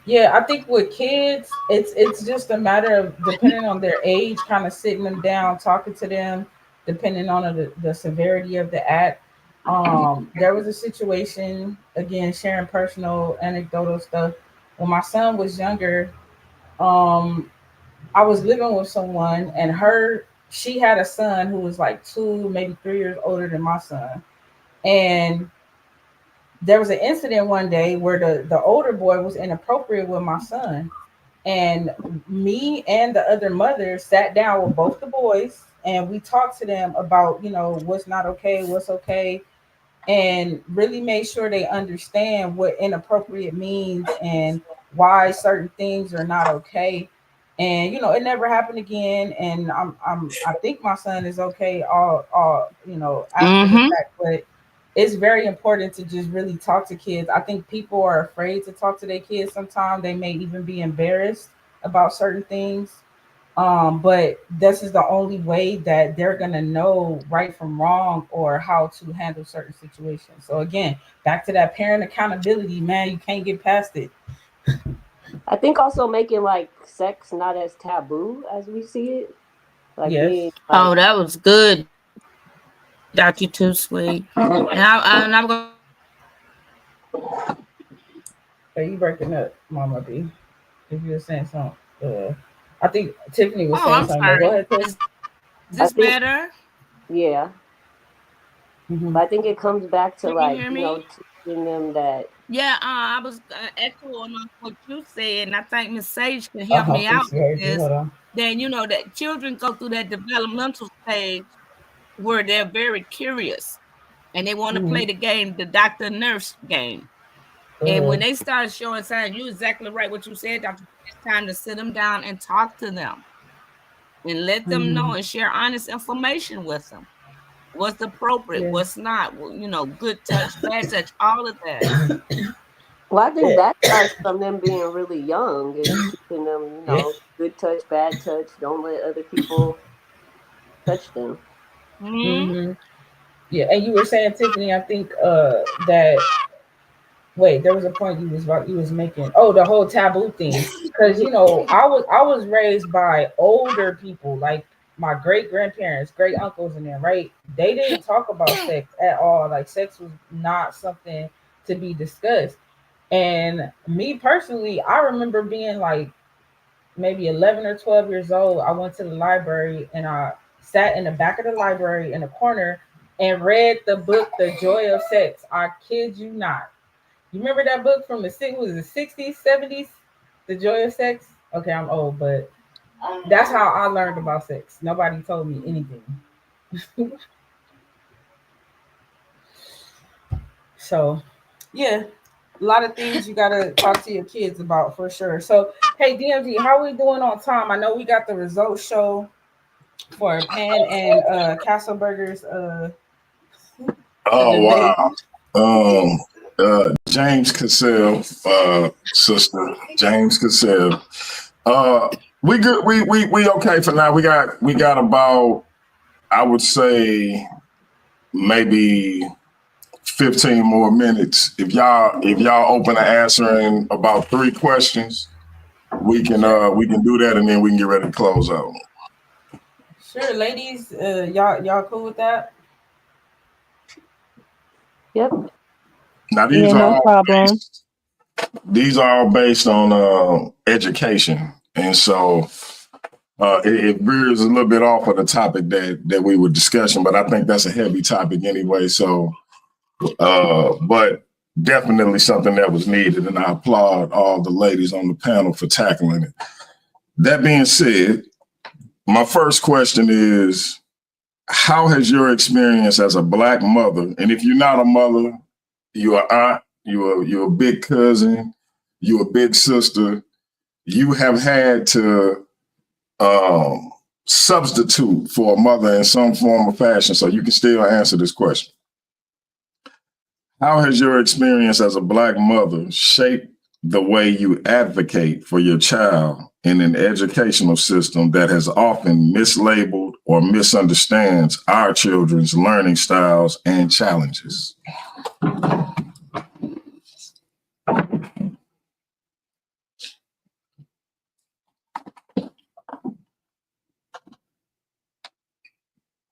Yeah, I think with kids, it's just a matter of depending on their age, kind of sitting them down, talking to them, depending on the severity of the act. There was a situation, again, sharing personal anecdotal stuff. When my son was younger, I was living with someone, and she had a son who was like 2, maybe 3 years older than my son, and there was an incident one day where the older boy was inappropriate with my son, and me and the other mother sat down with both the boys and we talked to them about, what's not okay, what's okay, and really made sure they understand what inappropriate means and why certain things are not okay. And it never happened again, and I think my son is okay all after the Mm-hmm. fact. But it's very important to just really talk to kids. I think people are afraid to talk to their kids sometimes. They may even be embarrassed about certain things. But this is the only way that they're gonna know right from wrong or how to handle certain situations. So again, back to that parent accountability, man, you can't get past it. I think also making like sex not as taboo as we see it, like Yes. being Oh, like, that was good. Got you too, sweet. And I'm going. Hey, you breaking up, Mama B? If you were saying something, I think Tiffany was Oh, saying I'm something. But go sorry. ahead, Tiff. Is I this think, better? yeah, Mm-hmm. but I think it comes back to Can you like, hear me? teaching them that. Yeah, I was echoing on what you said, and I think Miss Sage can help I me think out she with heard you. this. Hold on. Then that children go through that developmental stage where they're very curious and they want to Mm-hmm. play the game, the doctor nurse game. And when they start showing signs, you're exactly right what you said, Dr. It's time to sit them down and talk to them and let them know and share honest information with them. What's appropriate, Yeah. what's not, good touch, bad touch, all of that. Well, I think that starts from them being really young and teaching them, good touch, bad touch. Don't let other people touch them. Mm-hmm. Mm-hmm. Yeah, and you were saying, Tiffany, I think that wait, there was a point you was making. Oh, the whole taboo thing, because I was raised by older people, like my great grandparents, great uncles, and them. Right, they didn't talk about sex at all. Like sex was not something to be discussed. And me personally, I remember being like maybe 11 or 12 years old. I went to the library and I sat in the back of the library in a corner and read the book The Joy of Sex. I kid you not. You remember that book from the 60s, 70s? The Joy of Sex? Okay, I'm old, but that's how I learned about sex. Nobody told me anything. So, yeah, a lot of things you gotta talk to your kids about for sure. So, hey, DMG, how are we doing on time? I know we got the results show for Pan and Castle Burgers. Oh, Debate. wow. James Cassell, sister, James Cassell. We good. We okay for now. We got about, I would say, maybe 15 more minutes. If y'all open to answering about 3 questions, we can do that, and then we can get ready to close out. Sure, ladies, y'all cool with that? Yep. Now these Yeah, are no all problem. based on education, and so it veers a little bit off of the topic that we were discussing, but I think that's a heavy topic anyway. So, but definitely something that was needed, and I applaud all the ladies on the panel for tackling it. That being said, my first question is, how has your experience as a Black mother, and if you're not a mother, you're an aunt, you're a big cousin, you're a big sister, you have had to substitute for a mother in some form or fashion, so you can still answer this question. How has your experience as a Black mother shaped the way you advocate for your child in an educational system that has often mislabeled or misunderstands our children's learning styles and challenges?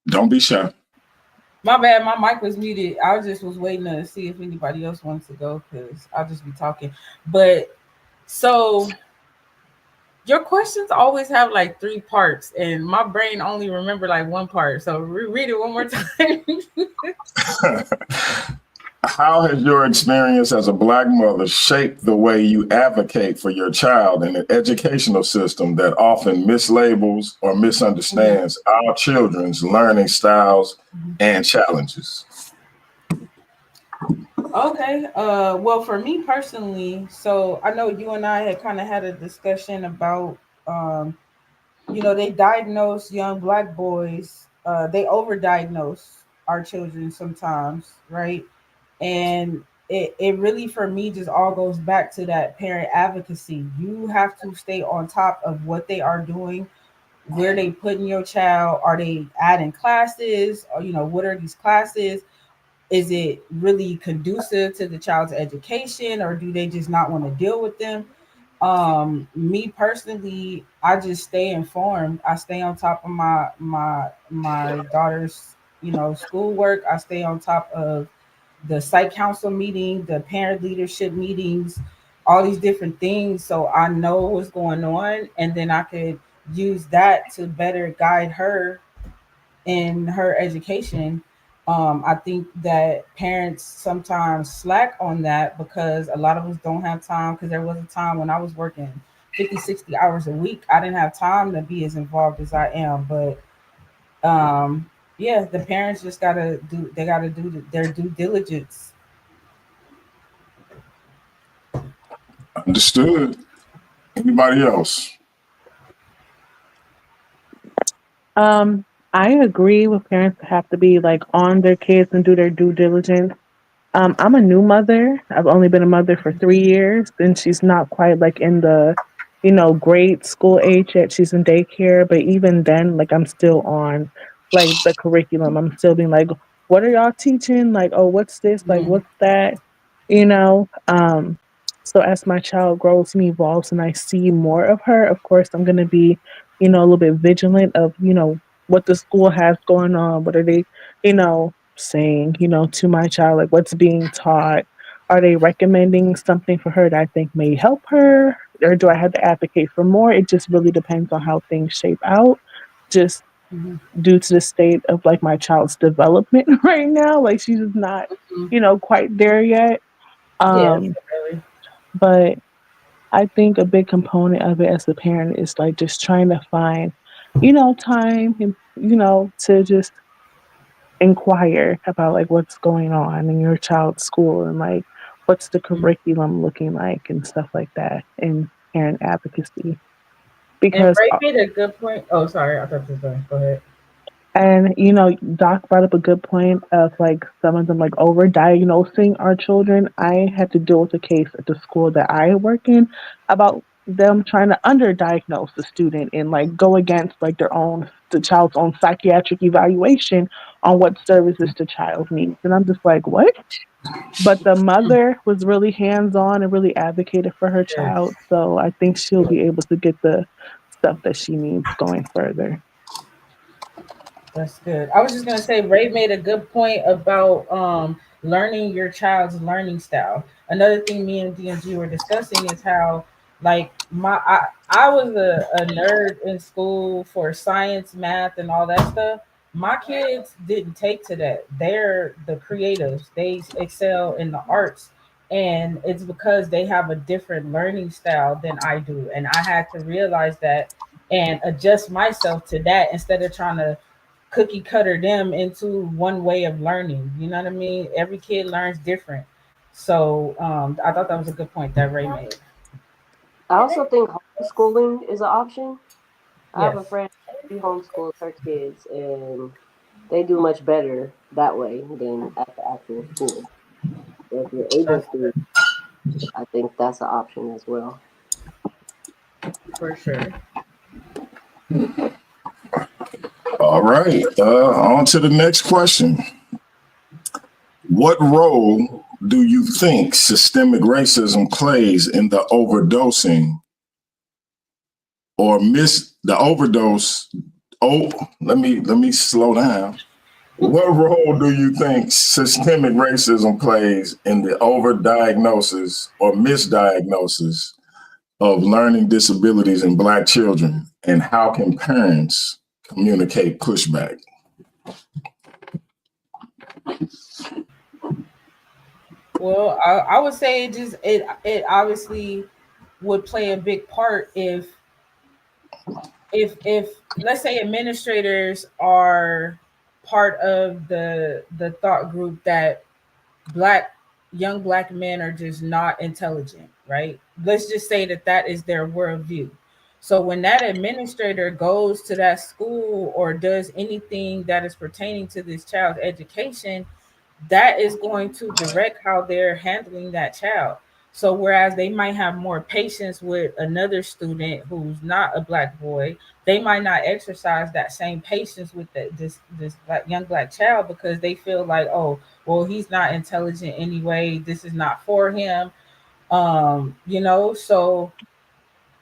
Don't be shy. My bad, my mic was muted. I just was waiting to see if anybody else wants to go because I'll just be talking. But so your questions always have like 3 parts, and my brain only remember like 1 part. So read it one more time. How has your experience as a Black mother shaped the way you advocate for your child in an educational system that often mislabels or misunderstands our children's learning styles and challenges? Okay. Well, for me personally, so I know you and I had kind of had a discussion about, they diagnose young Black boys. They overdiagnose our children sometimes, right? And it really, for me, just all goes back to that parent advocacy. You have to stay on top of what they are doing, where they putting your child. Are they adding classes? Or, what are these classes? Is it really conducive to the child's education, or do they just not want to deal with them? Me personally, I just stay informed. I stay on top of my daughter's, schoolwork. I stay on top of the site council meeting, the parent leadership meetings, all these different things. So I know what's going on, and then I could use that to better guide her in her education. I think that parents sometimes slack on that because a lot of us don't have time, because there was a time when I was working 50, 60 hours a week. I didn't have time to be as involved as I am. But yeah, the parents just gotta do their due diligence. Understood. Anybody else? I agree with parents have to be like on their kids and do their due diligence. I'm a new mother. I've only been a mother for 3 years, and she's not quite like in the, grade school age yet. She's in daycare, but even then, like I'm still on like the curriculum. I'm still being like, what are y'all teaching? Like, oh, what's this? Like, what's that? You know? So as my child grows and evolves and I see more of her, of course I'm gonna be, a little bit vigilant of, what the school has going on. What are they, saying, to my child, like what's being taught? Are they recommending something for her that I think may help her? Or do I have to advocate for more? It just really depends on how things shape out, just due to the state of like my child's development right now. Like she's just not, quite there yet. Yes, Um, really. but I think a big component of it as a parent is like just trying to find, time and, to just inquire about like what's going on in your child's school and like what's the curriculum looking like and stuff like that in parent advocacy. And Because Ray made a good point. Oh, sorry, I thought you were going. Go ahead. and Doc brought up a good point of like some of them like over diagnosing our children. I had to deal with a case at the school that I work in about them trying to underdiagnose the student and like go against like the child's own psychiatric evaluation on what services the child needs. And I'm just like, what? But the mother was really hands on and really advocated for her Yes. child. So I think she'll be able to get the stuff that she needs going further. That's good. I was just gonna say Ray made a good point about learning your child's learning style. Another thing me and DMG were discussing is how like I was a nerd in school for science, math, and all that stuff. My kids didn't take to that. They're the creatives. They excel in the arts. And it's because they have a different learning style than I do. And I had to realize that and adjust myself to that instead of trying to cookie cutter them into one way of learning. You know what I mean? Every kid learns different. So I thought that was a good point that Ray made. I also think homeschooling is an option. I have a Yes. friend, she homeschools her kids, and they do much better that way than at the actual school. So if you're able That's to, I think that's an option as well. for sure. All right. On to the next question. What role do you think systemic racism plays in the overdosing or the overdose? Oh, let me slow down. What role do you think systemic racism plays in the overdiagnosis or misdiagnosis of learning disabilities in Black children, and how can parents communicate pushback? Well, I would say it obviously would play a big part if let's say administrators are part of the thought group that black young black men are just not intelligent, right? Let's just say that is their worldview. So when that administrator goes to that school or does anything that is pertaining to this child's education, that is going to direct how they're handling that child. So whereas they might have more patience with another student who's not a black boy, they might not exercise that same patience with this young black child because they feel like, oh, well, he's not intelligent anyway. This is not for him. So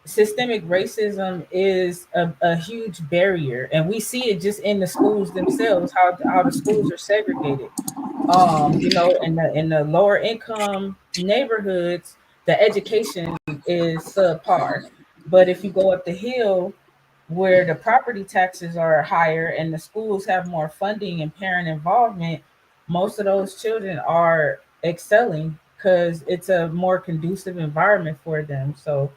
systemic racism is a huge barrier, and we see it just in the schools themselves, how the schools are segregated. In the lower income neighborhoods, the education is subpar. But if you go up the hill where the property taxes are higher and the schools have more funding and parent involvement, most of those children are excelling because it's a more conducive environment for them. So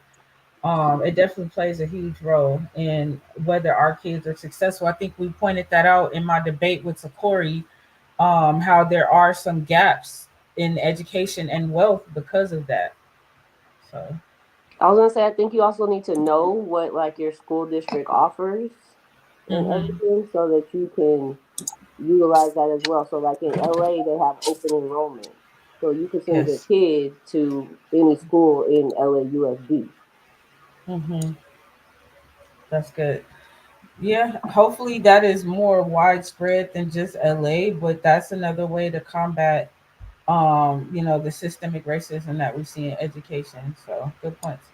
it definitely plays a huge role in whether our kids are successful. I think we pointed that out in my debate with Sakori, how there are some gaps in education and wealth because of that. So I was gonna say, I think you also need to know what like your school district offers and mhm. everything, so that you can utilize that as well. So like in LA, they have open enrollment, so you can send your Yes. kid to any school in LAUSD. Hmm. That's good. Yeah, hopefully that is more widespread than just LA, but that's another way to combat the systemic racism that we see in education. So good points.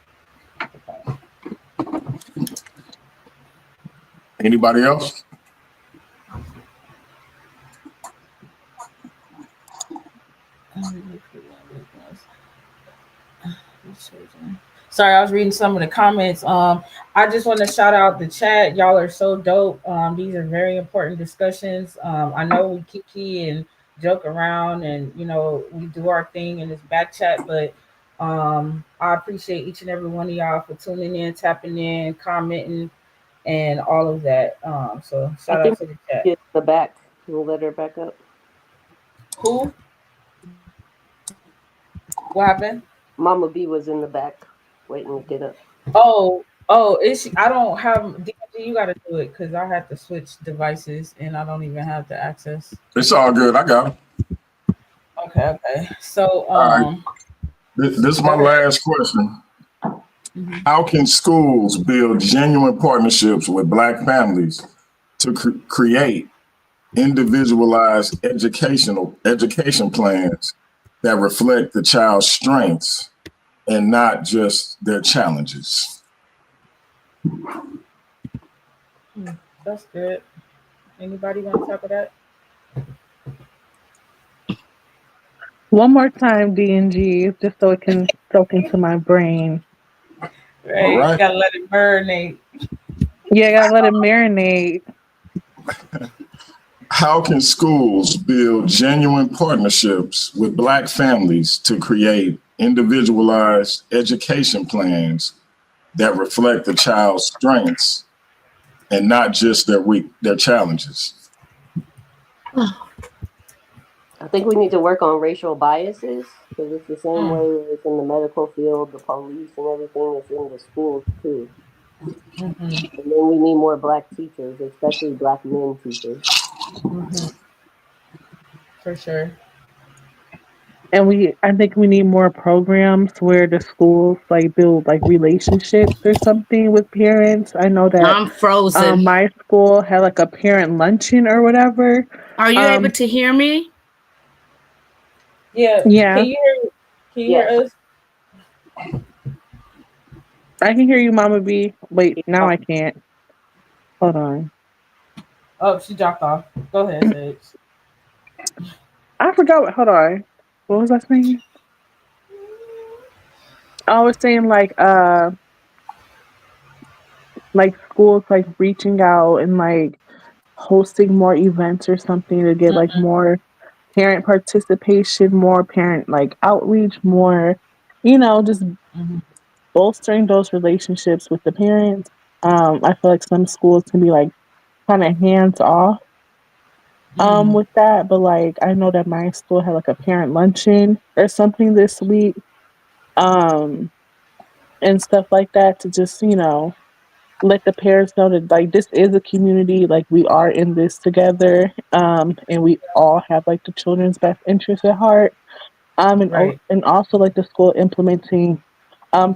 Good point. Anybody else? Sorry, I was reading some of the comments. I just want to shout out the chat. Y'all are so dope. These are very important discussions. I know we kiki and joke around, and we do our thing in this back chat, but I appreciate each and every one of y'all for tuning in, tapping in, commenting, and all of that. So I shout out think to the chat. it's the back. We'll let her back up. Who? What happened? Mama B was in the back waiting to get up. Oh, it's I don't have DMG, you gotta do it because I have to switch devices and I don't even have the access. It's all good. I got it. Okay. So All right. This is my go ahead. last question. Mhm. How can schools build genuine partnerships with Black families to create individualized education plans that reflect the child's strengths and not just their challenges? That's good. Anybody want to talk about that? One more time, D&G, just so it can soak into my brain. All Right, right. gotta let it marinate. Yeah, I gotta let it marinate. How can schools build genuine partnerships with Black families to create individualized education plans that reflect the child's strengths and not just their challenges? I think we need to work on racial biases, because it's the same Mm, way it's in the medical field, the police, and everything. It's in the schools too. Mhm. And then we need more black teachers, especially black men teachers. Mhm. For sure. And I think we need more programs where the schools like build like relationships or something with parents. I know that I'm frozen. my school had like a parent luncheon or whatever. Are you able to hear me? Yeah. Yeah, Can you hear Yes. us? I can hear you, Mama B. Wait, now I can't. Hold on. Oh, she dropped off. Go ahead, Sage. I forgot hold on. What was I saying? I was saying like schools like reaching out and like hosting more events or something to get like more parent participation, more parent like outreach, more, just Mhm. bolstering those relationships with the parents. I feel like some schools can be like kind of hands off Mhm. with that, but like I know that my school had like a parent luncheon or something this week, um, and stuff like that to just, let the parents know that like this is a community, like we are in this together, and we all have like the children's best interests at heart. Right. And also like the school implementing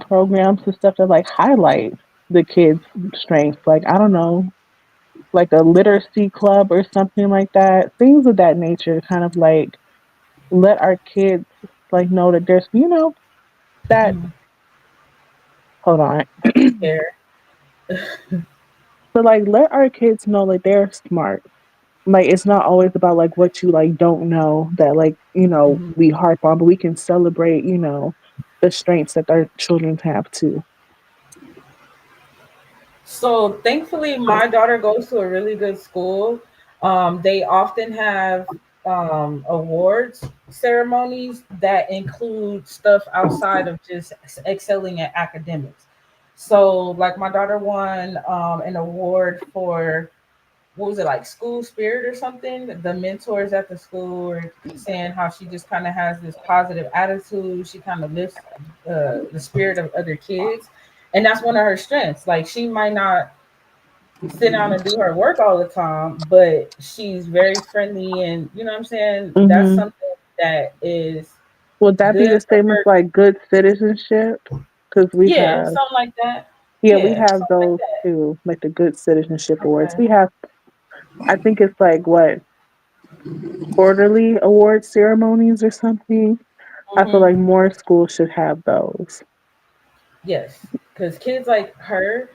programs and stuff that like highlight the kids' strengths. Like I don't know, like a literacy club or something like that. Things of that nature, kind of like let our kids like know that there's, that Mhm. hold on. There. So like let our kids know like they're smart. Like it's not always about like what you like don't know that like, Mhm. we harp on, but we can celebrate, the strengths that our children have too. So thankfully, my daughter goes to a really good school. They often have awards ceremonies that include stuff outside of just excelling at academics. So, like, my daughter won an award for, what was it, like school spirit or something. The mentors at the school were saying how she just kind of has this positive attitude. She kind of lifts the spirit of other kids, and that's one of her strengths. Like, she might not sit down and do her work all the time, but she's very friendly, and you know what I'm saying. That's Hmm. something that is Would that be good the for same as her. like good citizenship? Because Yeah, something like that. we Yeah, have something like those too, like the good citizenship awards. that. We have, I think it's like what, quarterly award ceremonies or something. I feel Okay. like more schools should have those. Yes, because kids like her,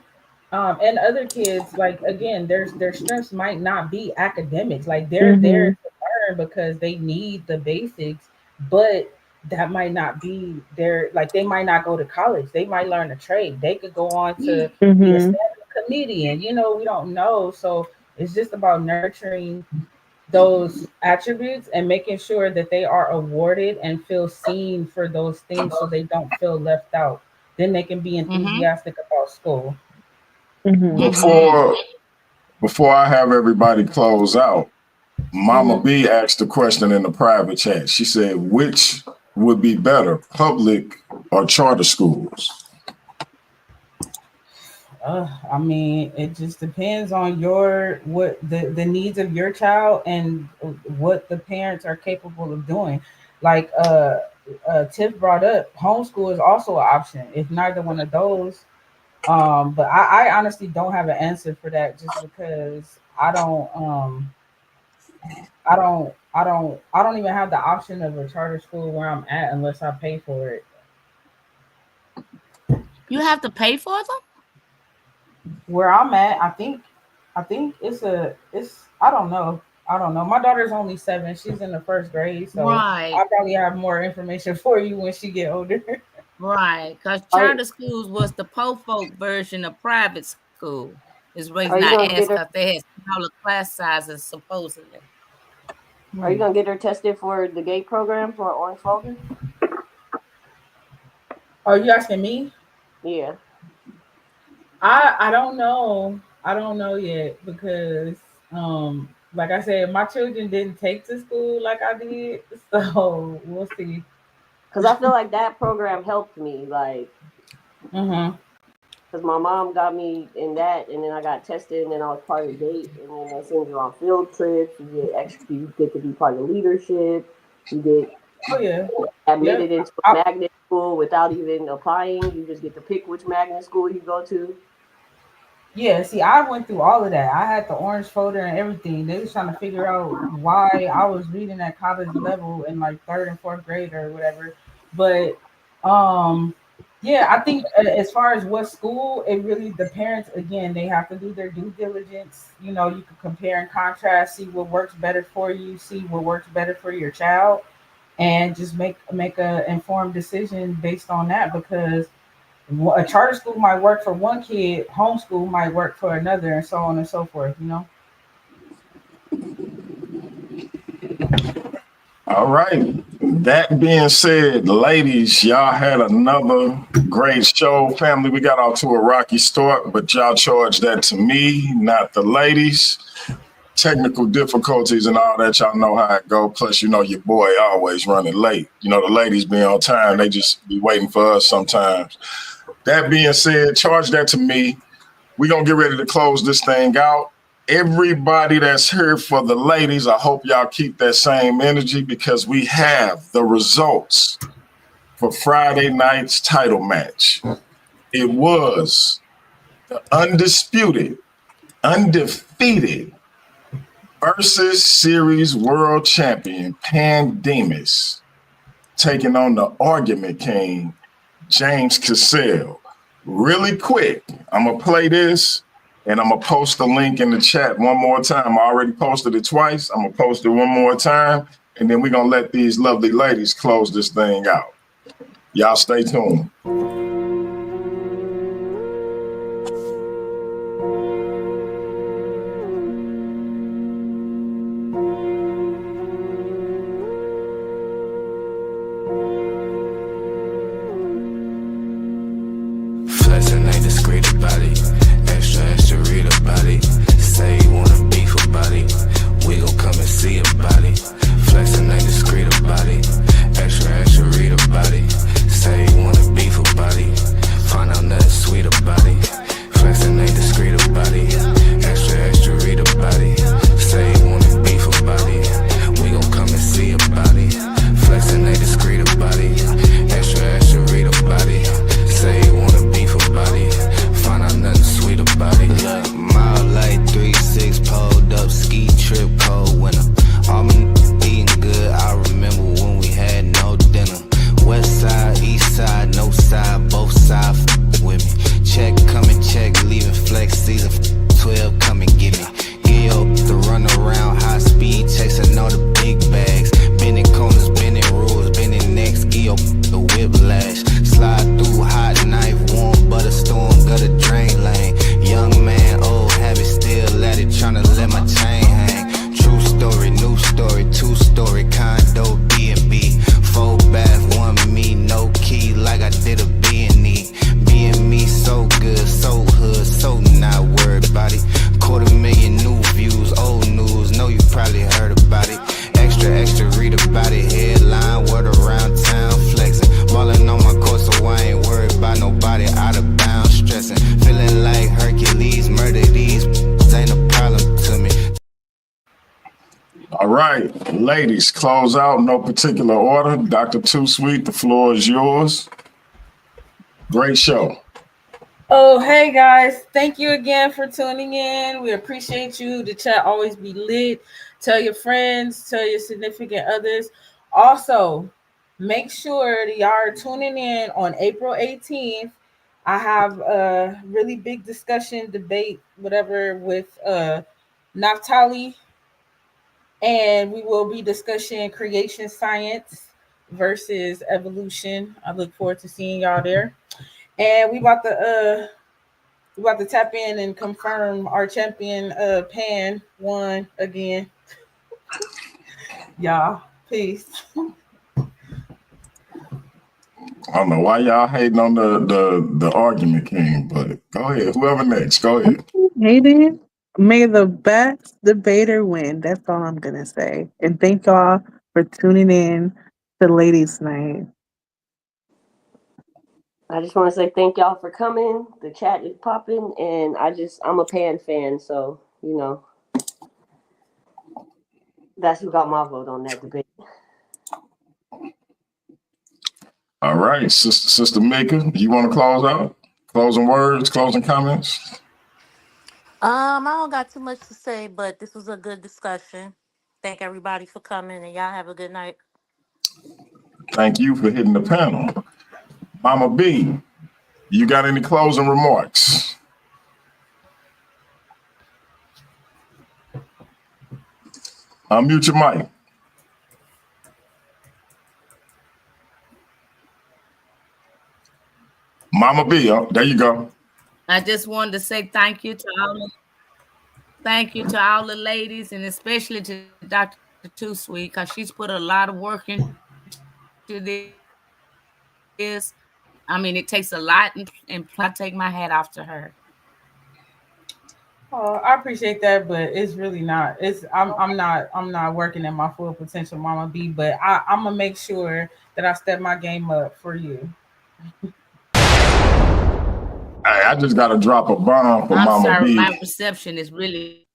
and other kids, like, again, their strengths might not be academics. Like, they're there Hmm. to learn because they need the basics, but that might not be their, like, they might not go to college. They might learn a trade. They could go on to be a Hmm. stand-up comedian. We don't know. So it's just about nurturing those attributes and making sure that they are awarded and feel seen for those things so they don't feel left out. Then they can be Mm-hmm. enthusiastic about school. Hmm. Mm-hmm. Before I have everybody close out, Mama Mhm. B asked a question in the private chat. She said, which would be better, public or charter schools? I mean, it just depends on what the needs of your child and what the parents are capable of doing. Like Tiff brought up, homeschool is also an option. If neither one of those, but I honestly don't have an answer for that, just because I don't even have the option of a charter school where I'm at unless I pay for it. You have to pay for them? Where I'm at, I think it's I don't know. I don't know. My daughter's only 7. She's in the first grade, so Right, I'll probably have more information for you when she get older. right. Because Are charter schools was the po folk version of private school. Is the are reason you I gonna get asked her? because they had smaller class sizes supposedly. Are you Hmm. gonna get her tested for the gate program for Orange Fulton? Are you asking me? Yeah. I don't know. I don't know yet because like I said, my children didn't take to school like I did, so we'll see. Because I feel like that program helped me. Like, Mm-hmm. because my mom got me in that, and then I got tested, and then I was part of the date, and then they send you on field trips. You get extra. You get to be part of leadership. You get Oh yeah. admitted Yep. into a magnet school without even applying. You just get to pick which magnet school you go to. Yeah, see, I went through all of that. I had the orange folder and everything. They was trying to figure out why I was reading at college level in like third and fourth grade or whatever. But um, yeah, I think as far as what school, it really the parents again they have to do their due diligence. You know, you can compare and contrast, see what works better for you, see what works better for your child, and just make a informed decision based on that because a charter school might work for one kid, homeschool might work for another, and so on and so forth. You know. All right. That being said, ladies, y'all had another great show. Family, we got off to a rocky start, but y'all charged that to me, not the ladies. Technical difficulties and all that, y'all know how it go. Plus, you know, your boy always running late. You know, the ladies be on time. They just be waiting for us sometimes. That being said, charge that to me. We're going to get ready to close this thing out. Everybody that's here for the ladies, I hope y'all keep that same energy because we have the results for Friday night's title match. It was the undisputed, undefeated versus series world champion Pandemus taking on the argument king, James Cassell. Really quick, I'm going to play this. And I'm going to post the link in the chat one more time. I already posted it twice. I'm going to post it one more time. And then we're going to let these lovely ladies close this thing out. Y'all stay tuned. Flexing ain't discreet about it. Extra read about it. Say you wanna beef about it. We gon' come and see about it. Flexing ain't discreet about it. Extra read about it. Say you wanna beef about it. Find out nothing sweet about it. Flexing ain't discreet about it. Extra read about it. Say you wanna beef about it. We gon' come and see about it. Flexing ain't discreet about it. Extra read about it. Say you wanna beef about it. Find out nothing sweet about it. Look, mile like 3-6 pulled up, ski trip, cold winter. All my eating good, I remember when we had no dinner. West side, east side, no side, both sides with me. Check, coming, check, leaving flex season 12, come and get me. Gil, the run around, high speed, chasing all the big bags. Bending corners, bending rules, bending necks, Gil, the whiplash. Slide through hot knife, warm butter storm, gutter drain lane. Young man, old habit, still at it, tryna let my chain hang. True story, new story, 2-story, condo, B&B. 4 bath, 1 me, no key, like I did a B&E. B&Me so good, so hood, so not worried about it. 250,000 new views, old news, know you probably heard about it. Extra, read about it. Headline, word around town, flexing. Ballin' on my course, so I ain't worried about nobody out of bounds, stressing. Feeling like Hercules, murder these ain't a problem to me. All right, ladies, close out, no particular order. Dr. Too Sweet, the floor is yours. Great show. Oh, hey guys. Thank you again for tuning in. We appreciate you. The chat always be lit. Tell your friends, tell your significant others. Also, make sure that y'all are tuning in on April 18th. I have a really big discussion, debate, whatever, with Naftali. And we will be discussing creation science versus evolution. I look forward to seeing y'all there. And we about to tap in and confirm our champion Pan won again. Y'all, peace. I don't know why y'all hating on the argument king, but go ahead. Whoever next, go ahead. Hated. May the best debater win. That's all I'm gonna say. And thank y'all for tuning in to Ladies Night. I just want to say thank y'all for coming. The chat is popping, and I'm a Pan fan, so you know that's who got my vote on that debate. All right, Sister Mika, you want to close out? Closing words, closing comments? I don't got too much to say, but this was a good discussion. Thank everybody for coming, and y'all have a good night. Thank you for hitting the panel. Mama B, you got any closing remarks? Unmute your mic. Mama B, oh, there you go. I just wanted to say thank you to all the ladies, and especially to Dr. Too Sweet, because she's put a lot of work into this. I mean, it takes a lot, and I take my hat off to her. Oh, I appreciate that, but it's really not. I'm not working at my full potential, Mama B. But I'm gonna make sure that I step my game up for you. Hey, I just got to drop a bomb for I'm Mama sorry, B. my reception is really.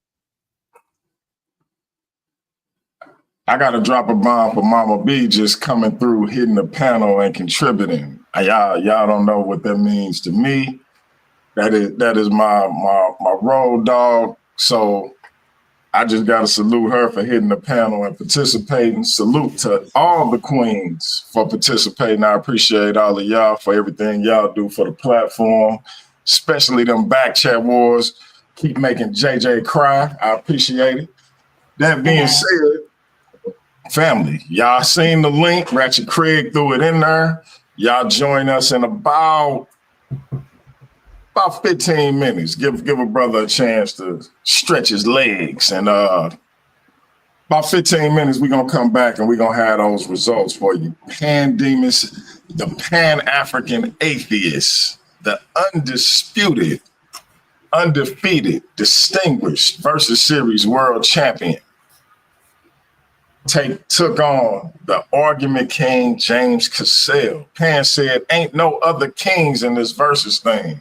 I got to drop a bomb for Mama B just coming through, hitting the panel and contributing. Y'all don't know what that means to me. That is my road dog. So I just got to salute her for hitting the panel and participating. Salute to all the queens for participating. I appreciate all of y'all for everything y'all do for the platform, especially them back chat wars. Keep making JJ cry. I appreciate it. That being said, family, y'all seen the link. Ratchet Craig threw it in there. Y'all join us in about 15 minutes. Give a brother a chance to stretch his legs. And about 15 minutes, we're going to come back and we're going to have those results for you. Pandemus, the Pan-African atheist, the undisputed, undefeated, distinguished Versus Series world champion, took on the argument king, James Cassell. Pan said, ain't no other kings in this Versus thing.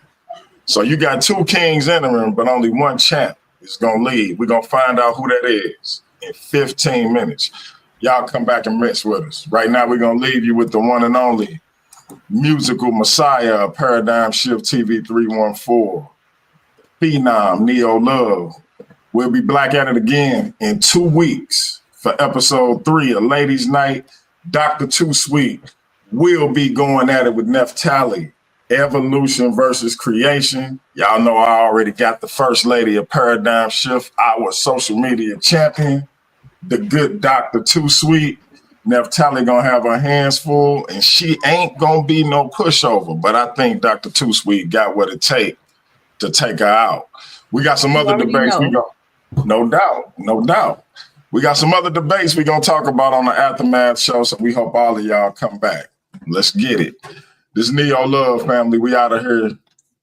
So you got two kings entering, but only one champ is going to lead. We're going to find out who that is in 15 minutes. Y'all come back and mess with us. Right now, we're going to leave you with the one and only musical messiah of Paradigm Shift TV 314, Phenom, Neo Love. We'll be back at it again in 2 weeks for episode 3 of Ladies Night. Dr. Too Sweet will be going at it with Neftali. Evolution versus creation. Y'all know I already got the first lady of Paradigm Shift, our social media champion, the good Dr. Too Sweet. Neftali gonna have her hands full, and she ain't gonna be no pushover, but I think Dr. Too Sweet got what it takes to take her out. We got some other debates. No doubt. We got some other debates we're gonna talk about on the Aftermath show, so we hope all of y'all come back. Let's get it. This Neo Love family, we out of here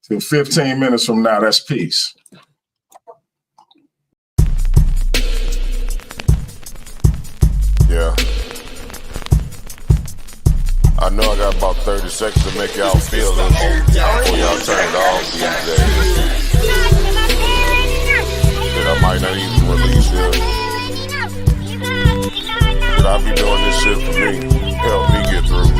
till 15 minutes from now. That's peace. Yeah. I know I got about 30 seconds to make y'all feel it before y'all turn it off these days. That I might not even release it. But I be doing this shit for me. Help me get through.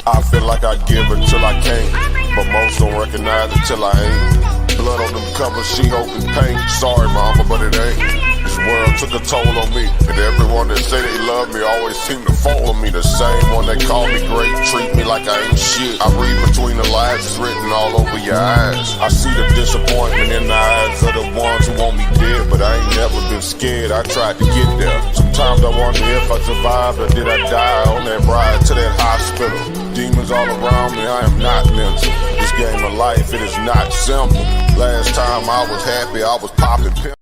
I feel like I give until I can't, but most don't recognize until I ain't. Blood on them covers, she hoping paint. Sorry, mama, but it ain't. This world took a toll on me, and everyone that say they love me always seem to follow me. The same one that call me great, treat me like I ain't shit. I read between the lines, it's written all over your eyes. I see the disappointment in the eyes of the ones who want me dead, but I ain't never been scared. I tried to get there. Sometimes I wonder if I survived or did I die on that ride to that hospital. Demons all around me, I am not mental. This game of life, it is not simple. Last time I was happy, I was popping pills.